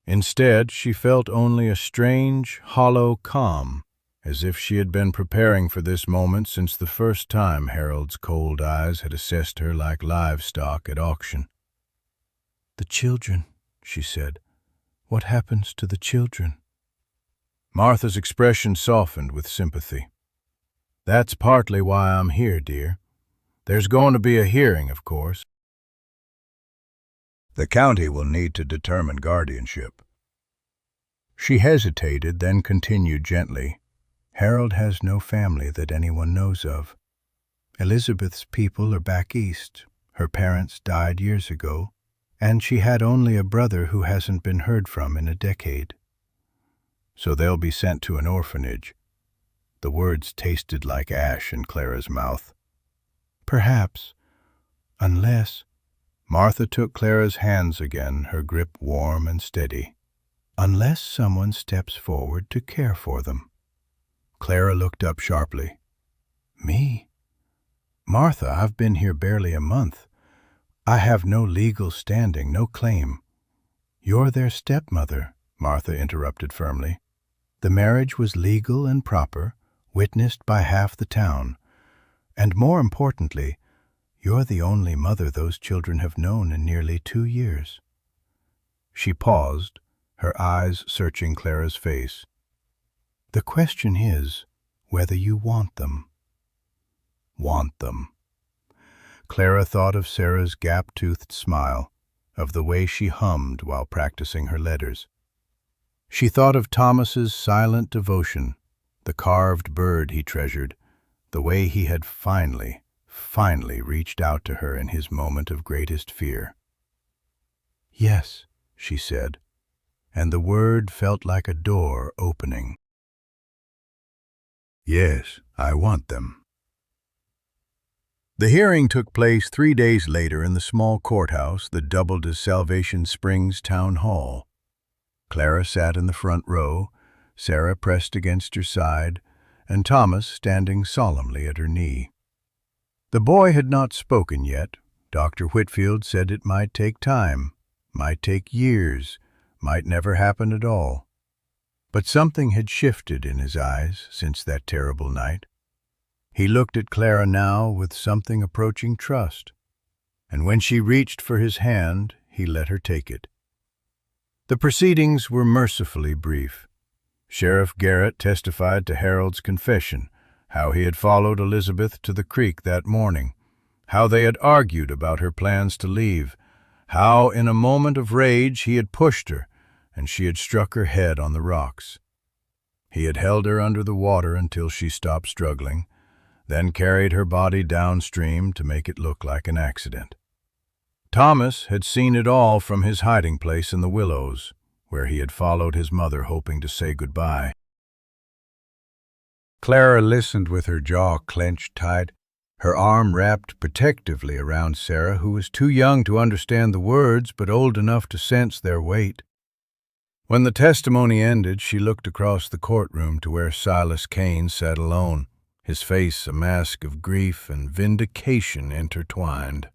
[SPEAKER 2] Instead, she felt only a strange, hollow calm, as if she had been preparing for this moment since the first time Harold's cold eyes had assessed her like livestock at auction. "The children," she said. "What happens to the children?" Martha's expression softened with sympathy. "That's partly why I'm here, dear. There's going to be a hearing, of course. The county will need to determine guardianship." She hesitated, then continued gently. "Harold has no family that anyone knows of. Elizabeth's people are back east. Her parents died years ago, and she had only a brother who hasn't been heard from in a decade. So they'll be sent to an orphanage." The words tasted like ash in Clara's mouth. "Perhaps, unless—" Martha took Clara's hands again, her grip warm and steady. "Unless someone steps forward to care for them." Clara looked up sharply. "Me? Martha, I've been here barely a month. I have no legal standing, no claim." "You're their stepmother," Martha interrupted firmly. "The marriage was legal and proper, witnessed by half the town. And more importantly, you're the only mother those children have known in nearly 2 years." She paused, her eyes searching Clara's face. "The question is whether you want them." Want them. Clara thought of Sarah's gap-toothed smile, of the way she hummed while practicing her letters. She thought of Thomas's silent devotion, the carved bird he treasured, the way he had finally reached out to her in his moment of greatest fear. "Yes," she said, and the word felt like a door opening. "Yes, I want them." The hearing took place 3 days later in the small courthouse that doubled as Salvation Springs Town Hall. Clara sat in the front row, Sarah pressed against her side, and Thomas standing solemnly at her knee. The boy had not spoken yet. Dr. Whitfield said it might take time, might take years, might never happen at all. But something had shifted in his eyes since that terrible night. He looked at Clara now with something approaching trust, and when she reached for his hand, he let her take it.
[SPEAKER 1] The proceedings were mercifully brief. Sheriff Garrett testified to Harold's confession, how he had followed Elizabeth to the creek that morning, how they had argued about her plans to leave, how in a moment of rage he had pushed her and she had struck her head on the rocks. He had held her under the water until she stopped struggling, then carried her body downstream to make it look like an accident. Thomas had seen it all from his hiding place in the willows, where he had followed his mother hoping to say goodbye.
[SPEAKER 2] Clara listened with her jaw clenched tight, her arm wrapped protectively around Sarah, who was too young to understand the words but old enough to sense their weight. When the testimony ended, she looked across the courtroom to where Silas Kane sat alone, his face a mask of grief and vindication intertwined.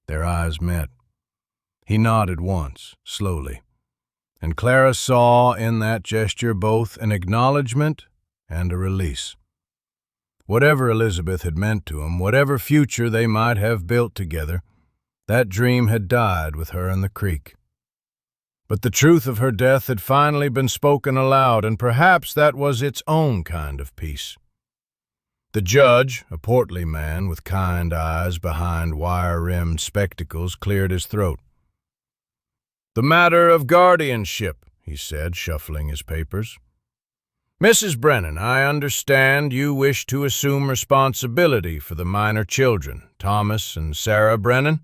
[SPEAKER 2] Their eyes met. He nodded once, slowly, and Clara saw in that gesture both an acknowledgment and a release. Whatever Elizabeth had meant to him, whatever future they might have built together, that dream had died with her in the creek. But the truth of her death had finally been spoken aloud, and perhaps that was its own kind of peace. The judge, a portly man with kind eyes behind wire-rimmed spectacles, cleared his throat. "The matter of guardianship," he said, shuffling his papers. "Mrs. Brennan, I understand you wish to assume responsibility for the minor children, Thomas and Sarah Brennan?"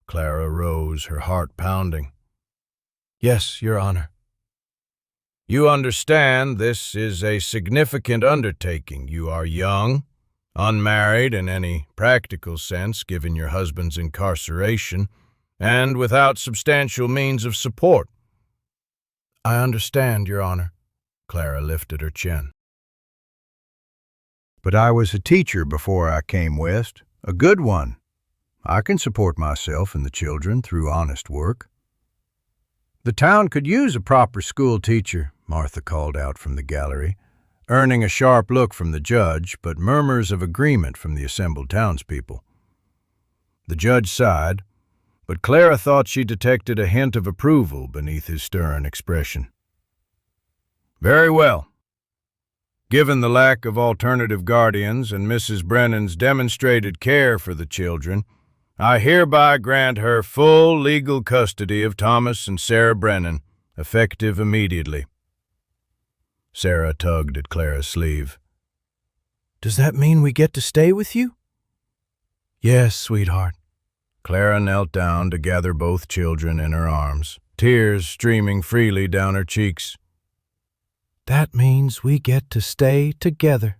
[SPEAKER 2] Clara rose, her heart pounding. "Yes, Your Honor." "You understand this is a significant undertaking. You are young, unmarried in any practical sense given your husband's incarceration, and without substantial means of support." "I understand, Your Honor." Clara lifted her chin. "But I was a teacher before I came west, a good one. I can support myself and the children through honest work." "The town could use a proper school teacher," Martha called out from the gallery, earning a sharp look from the judge, but murmurs of agreement from the assembled townspeople. The judge sighed, but Clara thought she detected a hint of approval beneath his stern expression. "Very well. Given the lack of alternative guardians and Mrs. Brennan's demonstrated care for the children, I hereby grant her full legal custody of Thomas and Sarah Brennan, effective immediately." Sarah tugged at Clara's sleeve.
[SPEAKER 3] "Does that mean we get to stay with you?" "Yes, sweetheart."
[SPEAKER 1] Clara knelt down to gather both children in her arms, tears streaming freely down her cheeks.
[SPEAKER 3] "That means we get to stay together."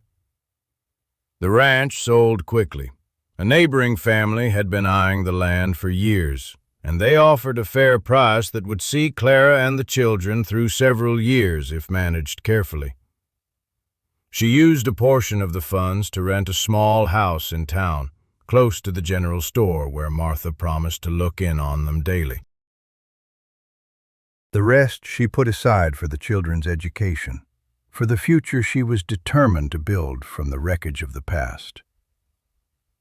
[SPEAKER 1] The ranch sold quickly. A neighboring family had been eyeing the land for years, and they offered a fair price that would see Clara and the children through several years if managed carefully. She used a portion of the funds to rent a small house in town, close to the general store where Martha promised to look in on them daily. The rest she put aside for the children's education, for the future she was determined to build from the wreckage of the past.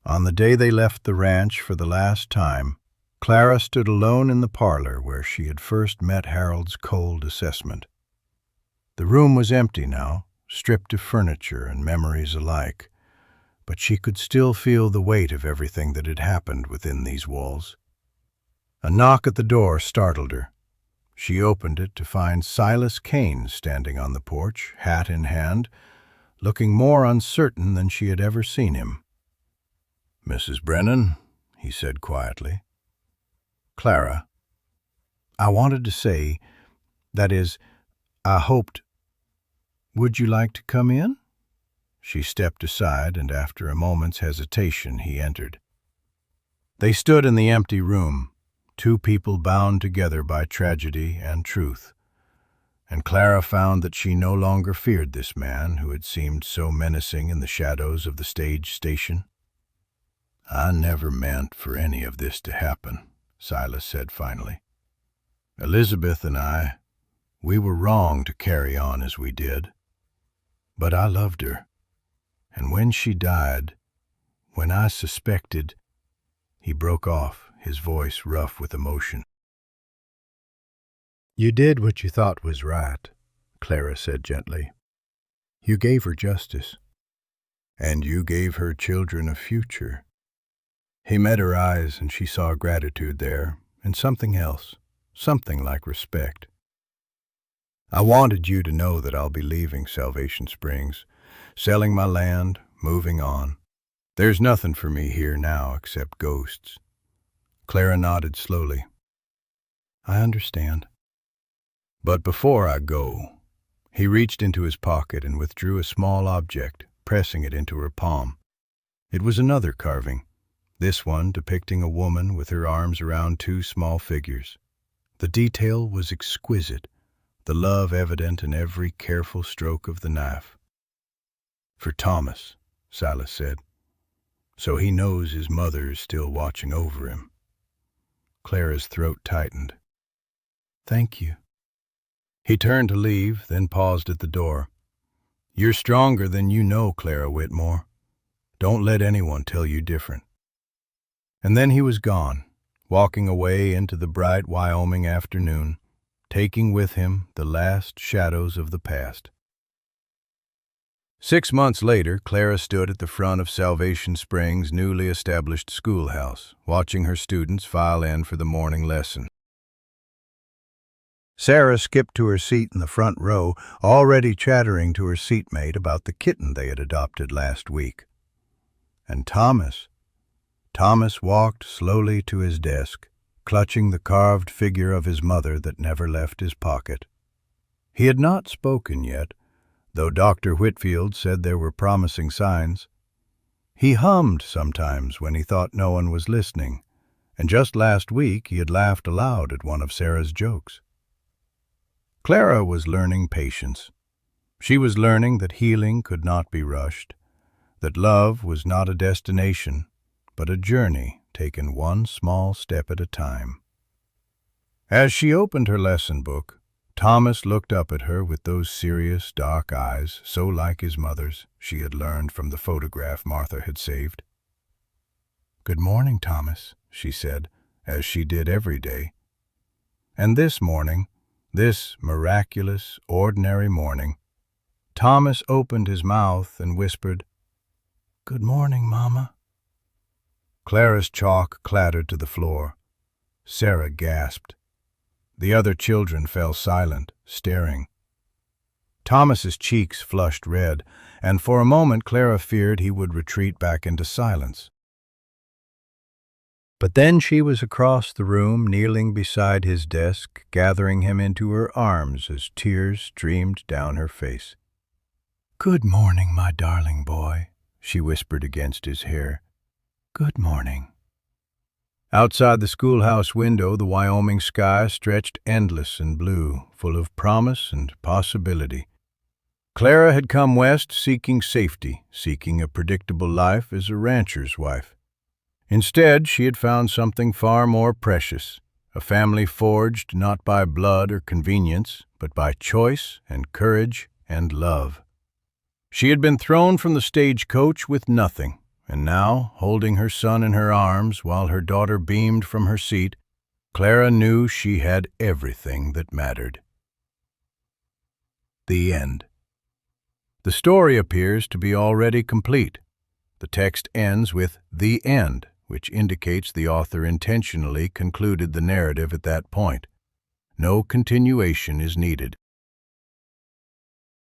[SPEAKER 1] On the day they left the ranch for the last time, Clara stood alone in the parlor where she had first met Harold's cold assessment. The room was empty now, stripped of furniture and memories alike, but she could still feel the weight of everything that had happened within these walls. A knock at the door startled her. She opened it to find Silas Kane standing on the porch, hat in hand, looking more uncertain than she had ever seen him. "Mrs. Brennan," he said quietly. "Clara, I wanted to say, that is, I hoped, would you like to come in?" She stepped aside, and after a moment's hesitation, he entered. They stood in the empty room, two people bound together by tragedy and truth, and Clara found that she no longer feared this man who had seemed so menacing in the shadows of the stage station. "I never meant for any of this to happen," Silas said finally. "Elizabeth and we were wrong to carry on as we did. But I loved her, and when she died, when I suspected—" He broke off, his voice rough with emotion.
[SPEAKER 2] You did what you thought was right, Clara said gently. You gave her justice. And you gave her children a future. He met her eyes, and she saw gratitude there, and something else, something like respect. I wanted you to know that I'll be leaving Salvation Springs, selling my land, moving on. There's nothing for me here now except ghosts. Clara nodded slowly. I understand. But before I go, he reached into his pocket and withdrew a small object, pressing it into her palm. It was another carving, this one depicting a woman with her arms around two small figures. The detail was exquisite, the love evident in every careful stroke of the knife. For Thomas, Silas said, so he knows his mother is still watching over him. Clara's throat tightened. Thank you. He turned to leave, then paused at the door. You're stronger than you know, Clara Whitmore. Don't let anyone tell you different. And then he was gone, walking away into the bright Wyoming afternoon, taking with him the last shadows of the past. 6 months later, Clara stood at the front of Salvation Springs' newly established schoolhouse, watching her students file in for the morning lesson. Sarah skipped to her seat in the front row, already chattering to her seatmate about the kitten they had adopted last week. And Thomas walked slowly to his desk, clutching the carved figure of his mother that never left his pocket. He had not spoken yet, though Dr. Whitfield said there were promising signs. He hummed sometimes when he thought no one was listening, and just last week he had laughed aloud at one of Sarah's jokes. Clara was learning patience. She was learning that healing could not be rushed, that love was not a destination, but a journey taken one small step at a time. As she opened her lesson book, Thomas looked up at her with those serious, dark eyes, so like his mother's, she had learned from the photograph Martha had saved. Good morning, Thomas, she said, as she did every day. And this morning, this miraculous, ordinary morning, Thomas opened his mouth and whispered, Good morning, Mama. Clara's chalk clattered to the floor. Sarah gasped. The other children fell silent, staring. Thomas's cheeks flushed red, and for a moment Clara feared he would retreat back into silence. But then she was across the room, kneeling beside his desk, gathering him into her arms as tears streamed down her face. Good morning, my darling boy, she whispered against his hair. Good morning. Outside the schoolhouse window, the Wyoming sky stretched endless and blue, full of promise and possibility. Clara had come west seeking safety, seeking a predictable life as a rancher's wife. Instead, she had found something far more precious, a family forged not by blood or convenience, but by choice and courage and love. She had been thrown from the stagecoach with nothing, and now, holding her son in her arms while her daughter beamed from her seat, Clara knew she had everything that mattered. The end. The story appears to be already complete. The text ends with "the end," which indicates the author intentionally concluded the narrative at that point. No continuation is needed.